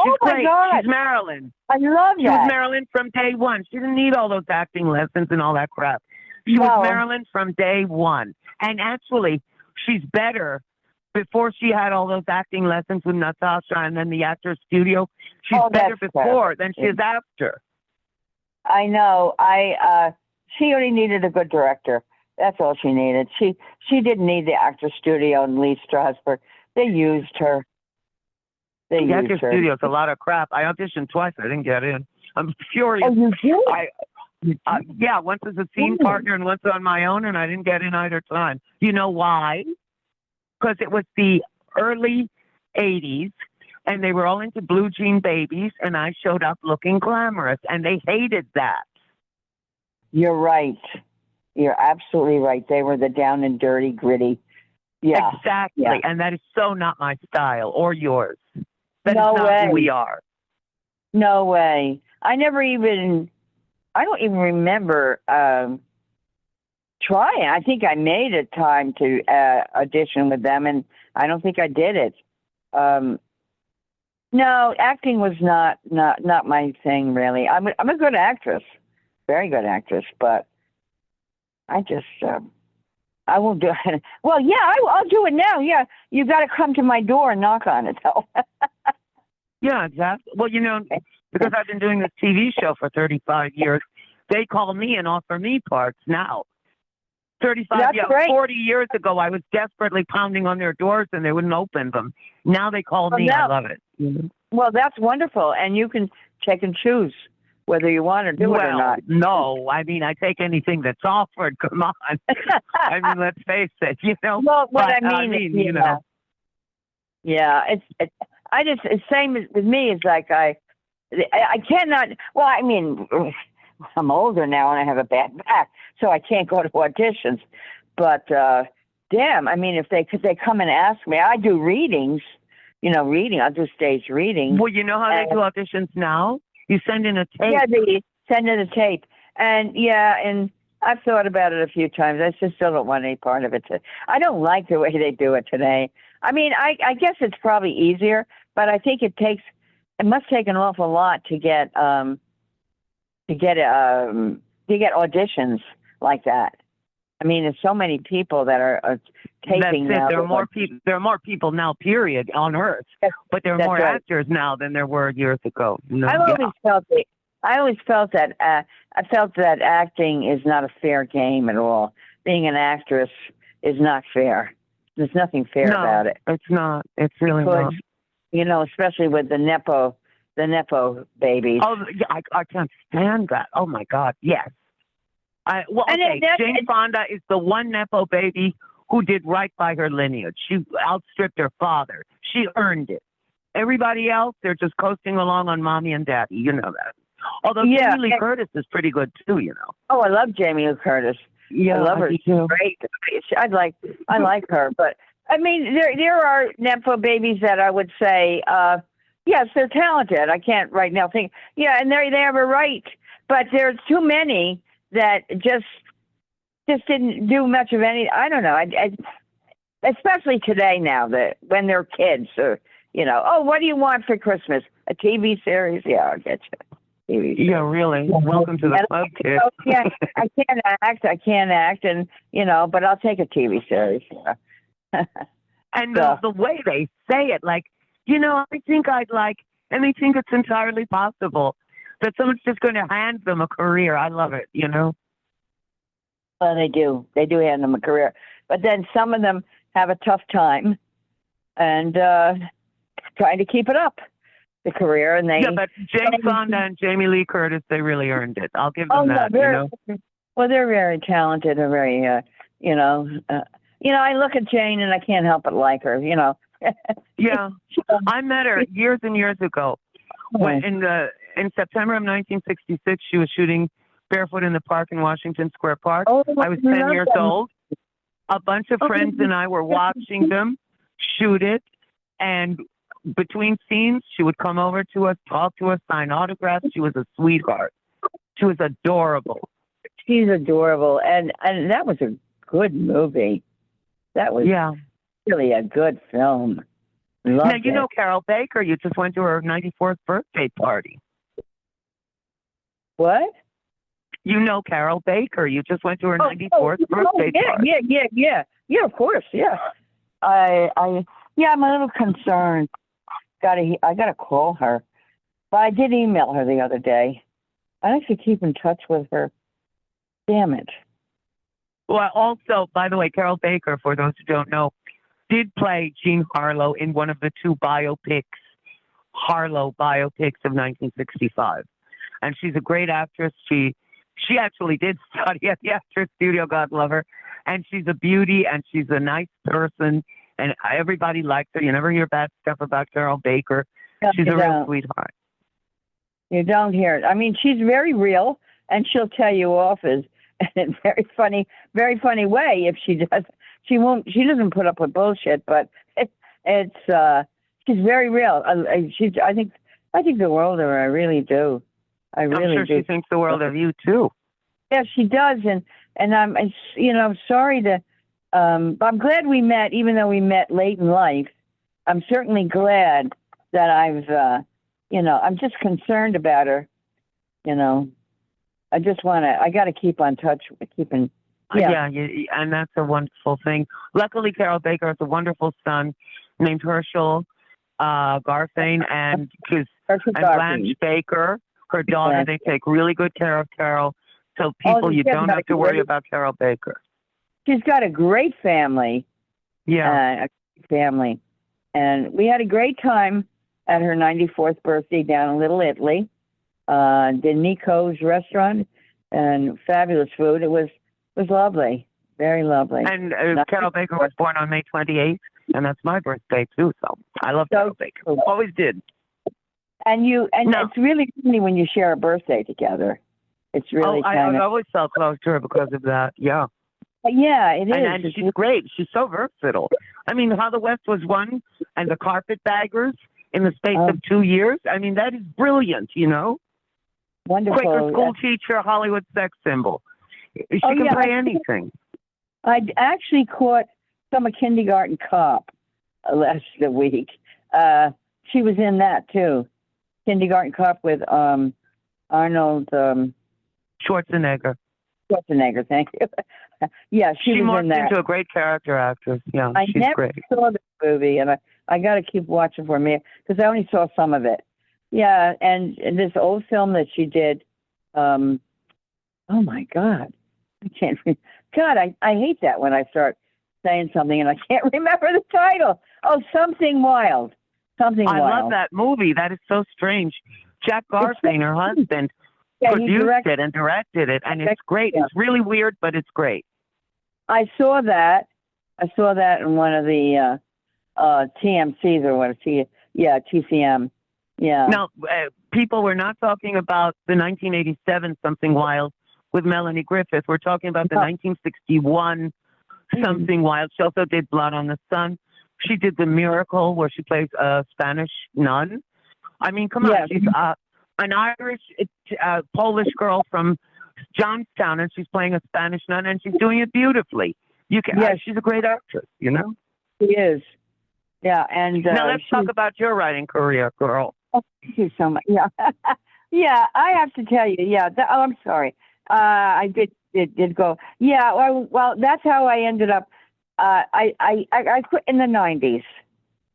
Speaker 2: She's
Speaker 3: my
Speaker 2: great.
Speaker 3: God.
Speaker 2: She's Marilyn.
Speaker 3: I love
Speaker 2: She
Speaker 3: that.
Speaker 2: was Marilyn from day one. She didn't need all those acting lessons and all that crap. She was Marilyn from day one. And actually, she's better before she had all those acting lessons with Natasha and then the Actors Studio. She's better before than she is after.
Speaker 3: I know. She only needed a good director. That's all she needed. She didn't need the Actors Studio and Lee Strasberg. They used her.
Speaker 2: The Actors Studio is a lot of crap. I auditioned twice. I didn't get in. I'm furious.
Speaker 3: Oh, you did?
Speaker 2: Yeah, once as a scene partner and once on my own, and I didn't get in either time. You know why? Because it was the early 80s, and they were all into blue jean babies, and I showed up looking glamorous, and they hated that.
Speaker 3: You're right. You're absolutely right. They were the down and dirty, gritty. Yeah.
Speaker 2: Exactly.
Speaker 3: Yeah.
Speaker 2: And that is so not my style or yours. That
Speaker 3: No
Speaker 2: is not
Speaker 3: way.
Speaker 2: who we are.
Speaker 3: No way. I don't even remember trying. I think I made a time to audition with them, and I don't think I did it. No, acting was not my thing, really. I'm a good actress, very good actress, but I just I won't do it. Well, yeah, I'll do it now. Yeah, you got to come to my door and knock on it, though.
Speaker 2: Yeah, exactly. Well, you know, because I've been doing this TV show for 35 years, they call me and offer me parts now. 40 years ago, I was desperately pounding on their doors and they wouldn't open them. Now they call me. I love it. Mm-hmm.
Speaker 3: Well, that's wonderful. And you can check and choose whether you want to do it or not.
Speaker 2: No, I mean, I take anything that's offered. Come on. I mean, let's face it, you know.
Speaker 3: Well, I mean,
Speaker 2: you know.
Speaker 3: Yeah, it's same with me. It's like I cannot. Well, I mean, I'm older now and I have a bad back, so I can't go to auditions. But damn, I mean, if they come and ask me, I do readings. You know, I'll do stage readings.
Speaker 2: Well, you know how they do auditions now? You send in a tape.
Speaker 3: Yeah, they send in a tape, and I've thought about it a few times. I just still don't want any part of it. I don't like the way they do it today. I mean, I guess it's probably easier, but I think it must take an awful lot to get auditions like that. I mean, there's so many people that are taping now.
Speaker 2: There are more people now, period, on Earth. But there are more actors now than there were years ago. You know?
Speaker 3: I've always felt I always felt that I felt that acting is not a fair game at all. Being an actress is not fair. There's nothing fair
Speaker 2: No,
Speaker 3: about it.
Speaker 2: it's not. It's really not.
Speaker 3: Because, especially with the nepo babies.
Speaker 2: Oh, yeah, I can't stand that. Oh my God, yes. Jane Fonda is the one nepo baby who did right by her lineage. She outstripped her father. She earned it. Everybody else, they're just coasting along on mommy and daddy. You know that. Although Jamie Lee Curtis is pretty good too.
Speaker 3: Oh, I love Jamie Lee Curtis.
Speaker 2: Yeah,
Speaker 3: I love her.
Speaker 2: She's too.
Speaker 3: Great. I like her. But I mean, there are nepo babies that I would say, yes, they're talented. I can't right now think. Yeah, and they have a right. But there's too many that just didn't do much of any. I don't know. Especially today now that when they're kids, or oh, what do you want for Christmas? A TV series? Yeah, I'll get you. TV series.
Speaker 2: Yeah, really. Welcome to the club, kid.
Speaker 3: Yeah, I can't act, and but I'll take a TV series.
Speaker 2: And the way they say it, like, I think I'd like, and they think it's entirely possible that someone's just going to hand them a career. I love it,
Speaker 3: Well, they do. They do hand them a career. But then some of them have a tough time and trying to keep it up, the career. And
Speaker 2: yeah, but Jane Fonda and Jamie Lee Curtis, they really earned it. I'll give them that,
Speaker 3: Well, they're very talented and very, I look at Jane and I can't help but like her,
Speaker 2: Yeah. I met her years and years ago. When in September of 1966, she was shooting Barefoot in the Park in Washington Square Park.
Speaker 3: Oh,
Speaker 2: I was 10 years old. A bunch of friends and I were watching them shoot it. And between scenes, she would come over to us, talk to us, sign autographs. She was a sweetheart. She was adorable.
Speaker 3: She's adorable. And that was a good movie. That was really a good film.
Speaker 2: Now, you know Carol Baker. You just went to her 94th birthday party.
Speaker 3: What?
Speaker 2: You know Carol Baker. You just went to her 94th birthday party.
Speaker 3: Yeah, of course, yeah. I'm a little concerned. I gotta call her. But I did email her the other day. I like to keep in touch with her. Damn it.
Speaker 2: Well, also, by the way, Carol Baker, for those who don't know, did play Jean Harlow in one of the two Harlow biopics of 1965. And she's a great actress. She actually did study at the Actors Studio, God love her. And she's a beauty, and she's a nice person, and everybody likes her. You never hear bad stuff about Carol Baker. She's a real sweetheart.
Speaker 3: You don't hear it. I mean, she's very real, and she'll tell you off in a very funny way. If she does, she doesn't put up with bullshit, but she's very real. I think the world of her. I really do. I really
Speaker 2: I'm sure she thinks the world of you too.
Speaker 3: Yeah, she does, and I'm sorry to. I'm glad we met, even though we met late in life. I'm certainly glad that I'm just concerned about her. I got to keep on touch, keeping.
Speaker 2: Yeah, and that's a wonderful thing. Luckily, Carol Baker has a wonderful son named Herschel Garfane, and Blanche Baker, her daughter. They take really good care of Carol. So you don't have to worry about Carol Baker.
Speaker 3: She's got a great family.
Speaker 2: Yeah.
Speaker 3: A great family. And we had a great time at her 94th birthday down in Little Italy. Did Nico's restaurant and fabulous food. It was lovely. Very lovely.
Speaker 2: And Carol Baker was born on May 28th, and that's my birthday too. So I love Carol Baker. Always did.
Speaker 3: And it's really funny when you share a birthday together. It's really
Speaker 2: I always felt close to her because of that. Yeah.
Speaker 3: Yeah, it is.
Speaker 2: And she's great. She's so versatile. I mean, How the West Was Won and the Carpetbaggers in the space of 2 years. I mean, that is brilliant,
Speaker 3: Wonderful.
Speaker 2: Quaker school teacher, Hollywood sex symbol. She can play anything.
Speaker 3: I actually caught Summer Kindergarten Cop last week. She was in that too. Kindergarten Cop with Arnold
Speaker 2: Schwarzenegger,
Speaker 3: thank you. Yeah, she was in that. She
Speaker 2: morphed into a great character actress. Yeah,
Speaker 3: she's
Speaker 2: great.
Speaker 3: I never saw the movie, and I got to keep watching for me because I only saw some of it. Yeah, and this old film that she did, oh my God, I can't. God, I hate that when I start saying something and I can't remember the title. Oh, Something Wild. Something
Speaker 2: I
Speaker 3: Wild.
Speaker 2: love that movie. That is so strange. Jack Garfein, her husband,
Speaker 3: Yeah, he
Speaker 2: produced
Speaker 3: directed.
Speaker 2: it and directed it, and it's great.
Speaker 3: Yeah.
Speaker 2: It's really weird, but it's great.
Speaker 3: I saw that. I saw that in one of the TMCs or what? Yeah, TCM. Yeah.
Speaker 2: Now, people, we're not talking about the 1987 Something Wild with Melanie Griffith. We're talking about the
Speaker 3: No.
Speaker 2: 1961 Something Wild. She also did Blood on the Sun. She did The Miracle, where she plays a Spanish nun. I mean, come on, she's an Irish, Polish girl from Johnstown, and she's playing a Spanish nun, and she's doing it beautifully. She's a great actress, you know.
Speaker 3: She is. Yeah, and
Speaker 2: now let's talk about your writing career, girl.
Speaker 3: Oh, thank you so much. Yeah, yeah. I have to tell you. Yeah. I'm sorry. I did go. Yeah. Well, that's how I ended up. I quit in the 90s,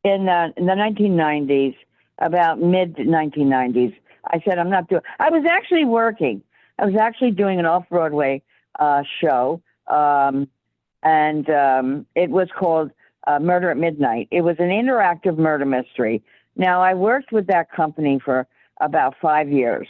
Speaker 3: in the 1990s, about mid 1990s. I said I'm not doing. I was actually working. I was actually doing an off-Broadway show, and it was called Murder at Midnight. It was an interactive murder mystery. Now, I worked with that company for about 5 years,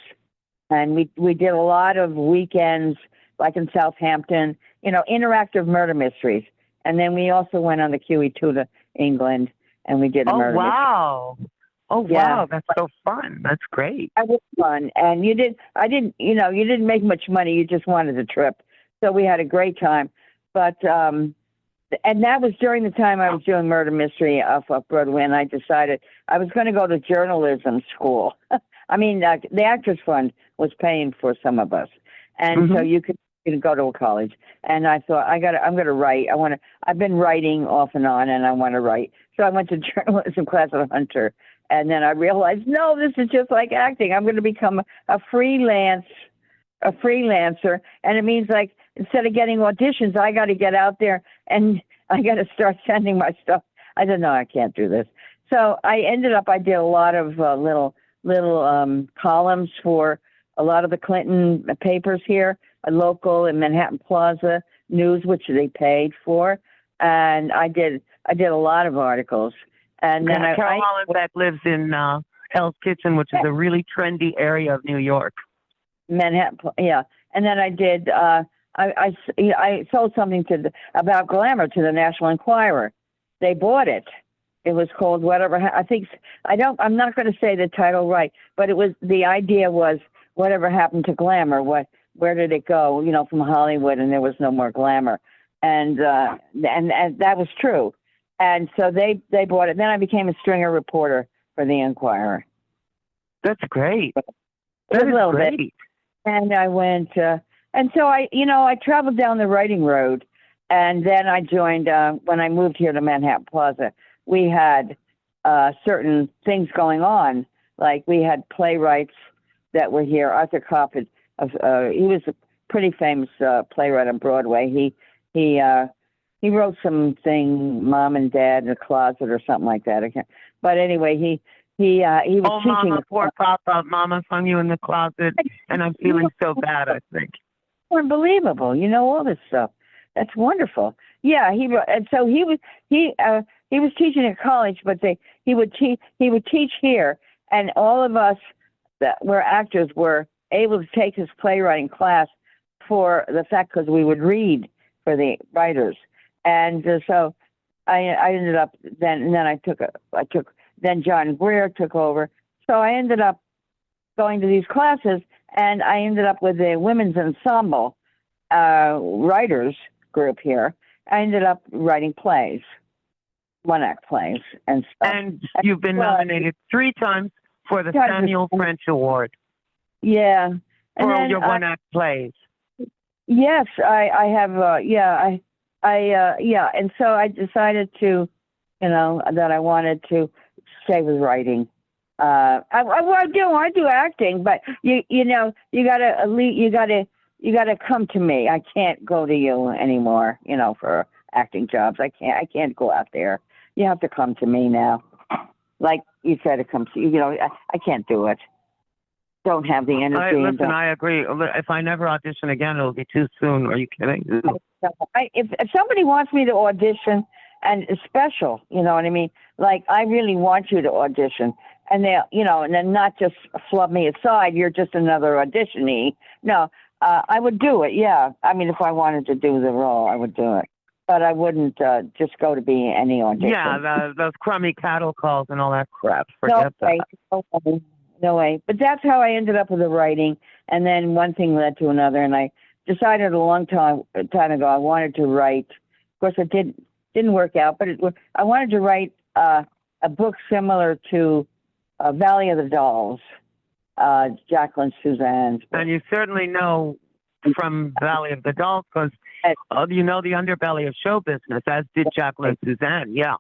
Speaker 3: and we did a lot of weekends, like in Southampton, interactive murder mysteries. And then we also went on the QE2 to England, and we did a murder mystery.
Speaker 2: Oh, wow. That's so fun. That's great.
Speaker 3: It was fun. And you didn't make much money. You just wanted a trip. So we had a great time. But, and that was during the time I was doing murder mystery off Broadway, and I decided I was going to go to journalism school. I mean, the Actors Fund was paying for some of us. And so you could go to a college. And I thought, I'm going to write. I've been writing off and on, and I want to write. So I went to journalism class at Hunter. And then I realized, no, this is just like acting. I'm going to become a freelancer. And it means, like, instead of getting auditions, I got to get out there and I got to start sending my stuff. I said, no, I can't do this. So I did a lot of little columns for a lot of the Clinton papers here, a local in Manhattan Plaza News, which they paid for. And I did a lot of articles. And then
Speaker 2: Carol Hollenbeck lives in Hell's Kitchen, which is a really trendy area of New York.
Speaker 3: Manhattan, yeah. And then I did. I sold something about glamour to the National Enquirer. They bought it. It was called whatever. I'm not going to say the title right, but the idea was whatever happened to glamour. Where did it go? From Hollywood, and there was no more glamour. And that was true. And so they bought it. Then I became a stringer reporter for the Enquirer.
Speaker 2: That's great.
Speaker 3: That is great. Bit. And I went, and so I traveled down the writing road, and then I joined, when I moved here to Manhattan Plaza, we had certain things going on. Like we had playwrights that were here. Arthur Kopp, he was a pretty famous playwright on Broadway. He wrote something, Mom and Dad in the Closet or something like that. But anyway, he was teaching.
Speaker 2: Mama, poor Papa, Mama hung you in the closet, and I'm feeling so bad, I think.
Speaker 3: Unbelievable. All this stuff. That's wonderful. Yeah, and so he was teaching at college, but he would teach here, and all of us that were actors were able to take his playwriting class for the fact because we would read for the writers. And so I ended up then John Greer took over. So I ended up going to these classes, and I ended up with the women's ensemble writers group here. I ended up writing plays, one-act plays and stuff.
Speaker 2: And you've been nominated 3 times for the Samuel French Award.
Speaker 3: Yeah.
Speaker 2: For your one-act plays.
Speaker 3: Yes, I have. Yeah. And so I decided to, that I wanted to stay with writing. I do acting, but you gotta come to me. I can't go to you anymore, for acting jobs. I can't go out there. You have to come to me now. Like, you try to come see. You know, I can't do it. Don't have the energy.
Speaker 2: Listen, I agree. If I never audition again, it'll be too soon. Are you kidding?
Speaker 3: If somebody wants me to audition, and it's special, you know what I mean? Like, I really want you to audition, and they, you know, and then not just flub me aside. You're just another auditionee. No, I would do it. Yeah, I mean, if I wanted to do the role, I would do it, but I wouldn't just go to be any audition.
Speaker 2: Yeah, those crummy cattle calls and all that crap. Forget that.
Speaker 3: No way. No way. But that's how I ended up with the writing. And then one thing led to another. And I decided a long time ago I wanted to write. Of course, it didn't work out, but I wanted to write a book similar to Valley of the Dolls, Jacqueline Suzanne's book.
Speaker 2: And you certainly know from Valley of the Dolls because you know the underbelly of show business, as did Jacqueline Suzanne. Yeah.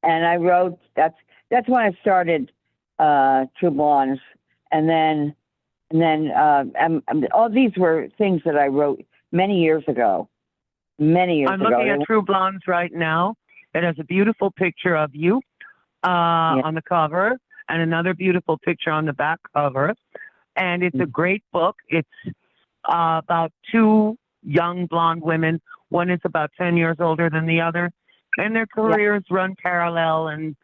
Speaker 3: And I wrote, that's when I started True Blondes, and then all these were things that I wrote many years ago.
Speaker 2: I'm looking at True Blondes right now. It has a beautiful picture of you on the cover, and another beautiful picture on the back cover. And it's a great book. It's about two young blonde women. One is about 10 years older than the other, and their careers run parallel, and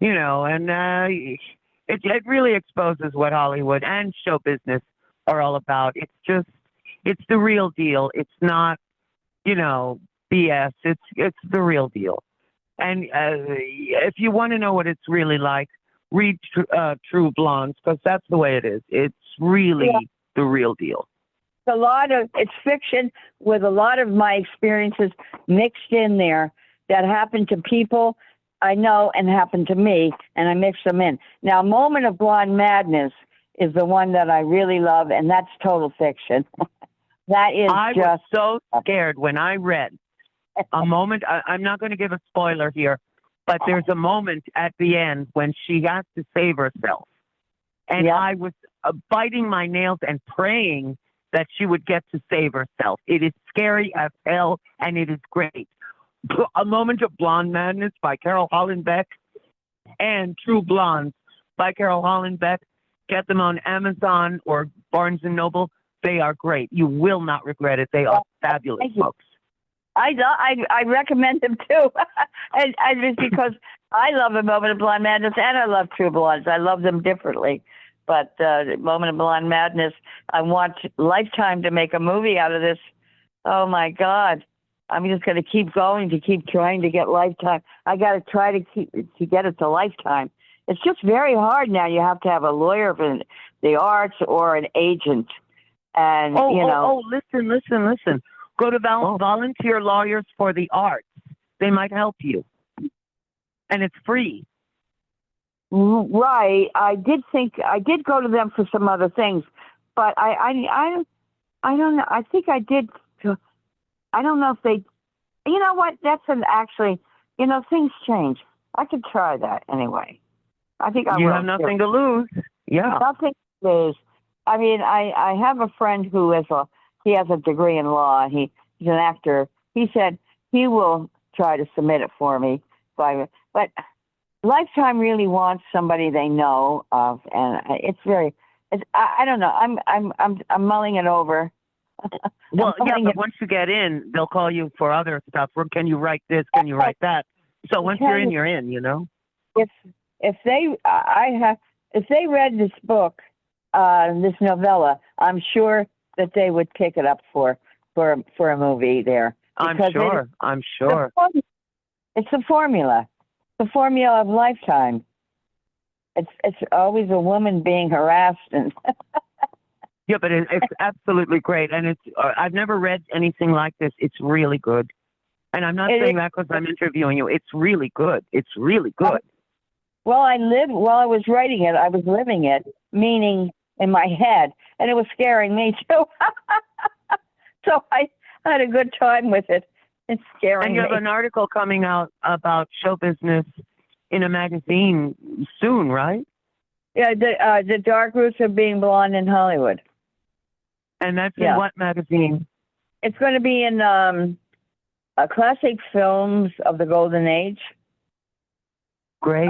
Speaker 2: you know, and it really exposes what Hollywood and show business are all about. It's the real deal. It's not, you know, BS. It's the real deal. And if you want to know what it's really like, read True Blondes, because that's the way it is. It's really the real deal.
Speaker 3: It's fiction with a lot of my experiences mixed in there that happened to people I know and happened to me, and I mix them in. Now, Moment of Blonde Madness is the one that I really love, and that's total fiction. That is
Speaker 2: I was so scared when I read a moment. I'm not going to give a spoiler here, but there's a moment at the end when she has to save herself. And I was biting my nails and praying that she would get to save herself. It is scary as hell, and it is great. A Moment of Blonde Madness by Carol Hollenbeck and True Blondes by Carol Hollenbeck. Get them on Amazon or Barnes & Noble. They are great. You will not regret it. They are fabulous books.
Speaker 3: I recommend them too. and it's because I love A Moment of Blonde Madness and I love True Blondes. I love them differently. But Moment of Blonde Madness, I want Lifetime to make a movie out of this. Oh my God. I'm just going to keep going to keep trying to get Lifetime. I got to try to get it to Lifetime. It's just very hard now. You have to have a lawyer for the arts or an agent. And, listen. Go to Volunteer Lawyers for the Arts. They might help you. And it's free. Right. I did go to them for some other things, but I don't know. I think I did. I don't know if they, you know what? Actually, you know, things change. I could try that anyway. I think I will. You have nothing to lose. Yeah. Nothing to lose. I mean, I have a friend who has a degree in law. He's an actor. He said he will try to submit it for me. But Lifetime really wants somebody they know of, and I don't know. I'm mulling it over. Well, but once you get in, they'll call you for other stuff. Can you write this? Can you write that? So once you're in, you know. If they read this book, this novella, I'm sure that they would pick it up for a movie there. I'm sure. It's a formula. The formula of Lifetime. It's always a woman being harassed and. Yeah, but it's absolutely great, and I've never read anything like this. It's really good, and I'm not saying that because I'm interviewing you. It's really good. It's really good. Well, while I was writing it, I was living it, meaning in my head, and it was scaring me too. So I had a good time with it. It's scaring me. And you have an article coming out about show business in a magazine soon, right? Yeah, the Dark Roots of Being Blonde in Hollywood. And that's in what magazine? It's going to be in Classic Films of the Golden Age. Great.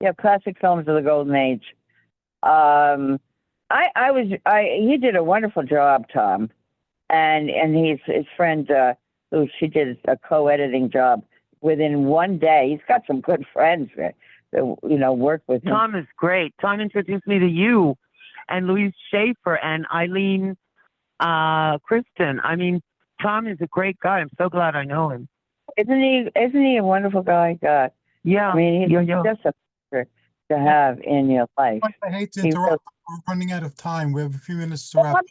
Speaker 3: Yeah, classic films of the golden age. He did a wonderful job, Tom, and his friend, who she did a co-editing job within one day. He's got some good friends that work with him.
Speaker 2: Tom is great. Tom introduced me to you and Louise Schaefer and Eileen Kristen. I mean, Tom is a great guy. I'm so glad I know him.
Speaker 3: Isn't he a wonderful guy? God.
Speaker 2: Yeah.
Speaker 3: I mean, he's just a pleasure to have in your life.
Speaker 1: I hate to interrupt. We're running out of time. We have a few minutes to wrap.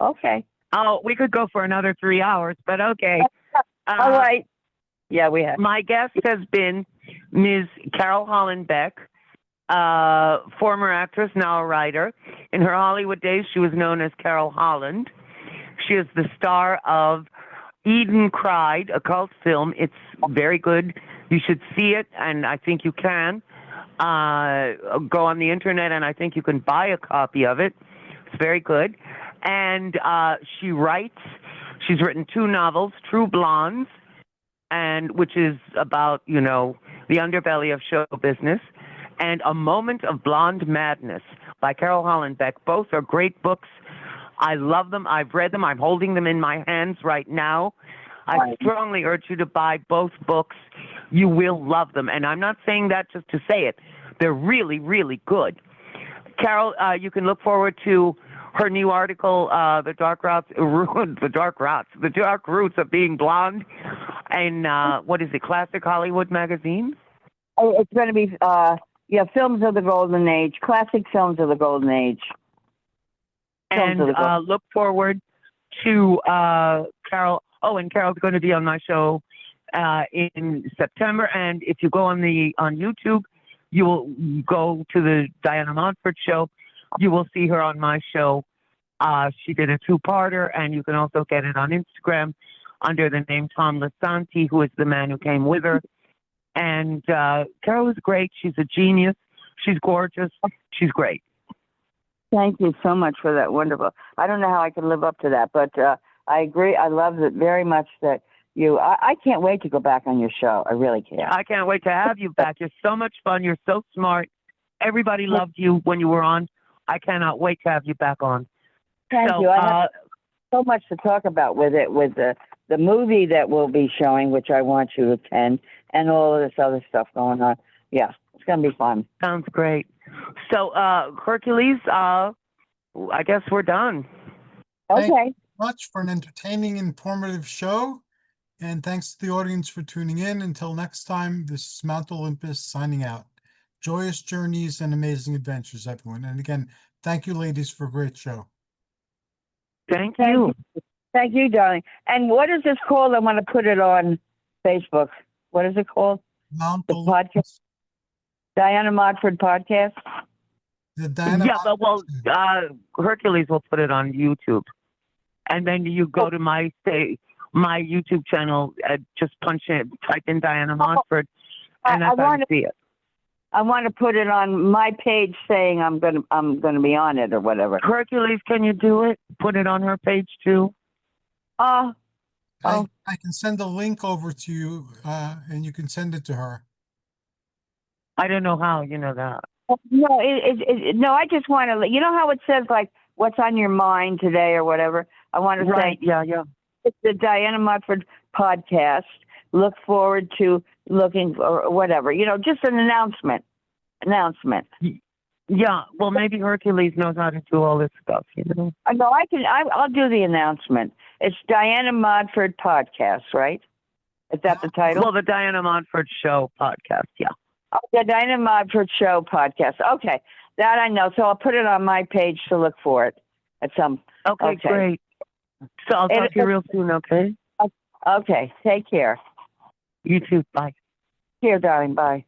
Speaker 3: Okay.
Speaker 2: Oh, we could go for another 3 hours, but okay.
Speaker 3: All right. Yeah, we have.
Speaker 2: My guest has been Ms. Carol Hollenbeck, former actress, now a writer. In her Hollywood days, she was known as Carol Holland. She is the star of Eden Cried, a cult film. It's very good. You should see it, and I think you can. Go on the internet, and I think you can buy a copy of it. It's very good. And she writes. She's written 2 novels, True Blondes, and which is about, the underbelly of show business, and A Moment of Blonde Madness by Carol Hollenbeck. Both are great books. I love them. I've read them. I'm holding them in my hands right now. I strongly urge you to buy both books. You will love them. And I'm not saying that just to say it. They're really, really good. Carol, you can look forward to her new article, The Dark Roots of Being Blonde, in, what is it, Classic Hollywood magazine?
Speaker 3: Oh, it's going to be, Films of the Golden Age, classic films of the Golden Age.
Speaker 2: And look forward to Carol. Oh, and Carol's going to be on my show in September. And if you go on YouTube, you will go to the Diana Montford show. You will see her on my show. She did a 2-parter, and you can also get it on Instagram under the name Tom Lisanti, who is the man who came with her. And Carol is great. She's a genius. She's gorgeous. She's great.
Speaker 3: Thank you so much for that. Wonderful. I don't know how I can live up to that, but I agree. I love it very much that I can't wait to go back on your show. I really can't.
Speaker 2: I can't wait to have you back. You're so much fun. You're so smart. Everybody loved you when you were on. I cannot wait to have you back on.
Speaker 3: Thank you. I have so much to talk about with it, with the movie that we'll be showing, which I want you to attend, and all of this other stuff going on. Yeah, it's going to be fun.
Speaker 2: Sounds great. So, Hercules, I guess we're done.
Speaker 3: Okay.
Speaker 1: Thank you much for an entertaining, informative show. And thanks to the audience for tuning in. Until next time, this is Mount Olympus signing out. Joyous journeys and amazing adventures, everyone. And again, thank you, ladies, for a great show.
Speaker 2: Thank you.
Speaker 3: Thank you, darling. And what is this called? I want to put it on Facebook. What is it called?
Speaker 1: Mount
Speaker 3: The
Speaker 1: Olympus.
Speaker 3: podcast? Diana Montford podcast?
Speaker 1: The Diana
Speaker 2: Hercules will put it on YouTube. And then you go to my YouTube channel, just type in Diana Montford, and that's how you see it.
Speaker 3: I want to put it on my page saying I'm gonna be on it or whatever.
Speaker 2: Hercules, can you do it? Put it on her page too.
Speaker 1: I can send a link over to you, and you can send it to her.
Speaker 2: I don't know how, you know that.
Speaker 3: No, no. I just want to. You know how it says like what's on your mind today or whatever. I want to say,
Speaker 2: yeah.
Speaker 3: It's the Diana Montford podcast. Look forward to looking or whatever. Just an announcement.
Speaker 2: Yeah. Well, maybe Hercules knows how to do all this stuff.
Speaker 3: No, I can. I'll do the announcement. It's Diana Montford podcast, right? Is that the title?
Speaker 2: Well, the Diana Montford Show podcast. Yeah.
Speaker 3: Oh, the Diana Montford Show podcast. Okay, that I know. So I'll put it on my page to look for it at some.
Speaker 2: Okay. Great. So I'll talk to you real soon. Okay.
Speaker 3: Okay. Take care.
Speaker 2: You too. Bye.
Speaker 3: Here, darling. Bye.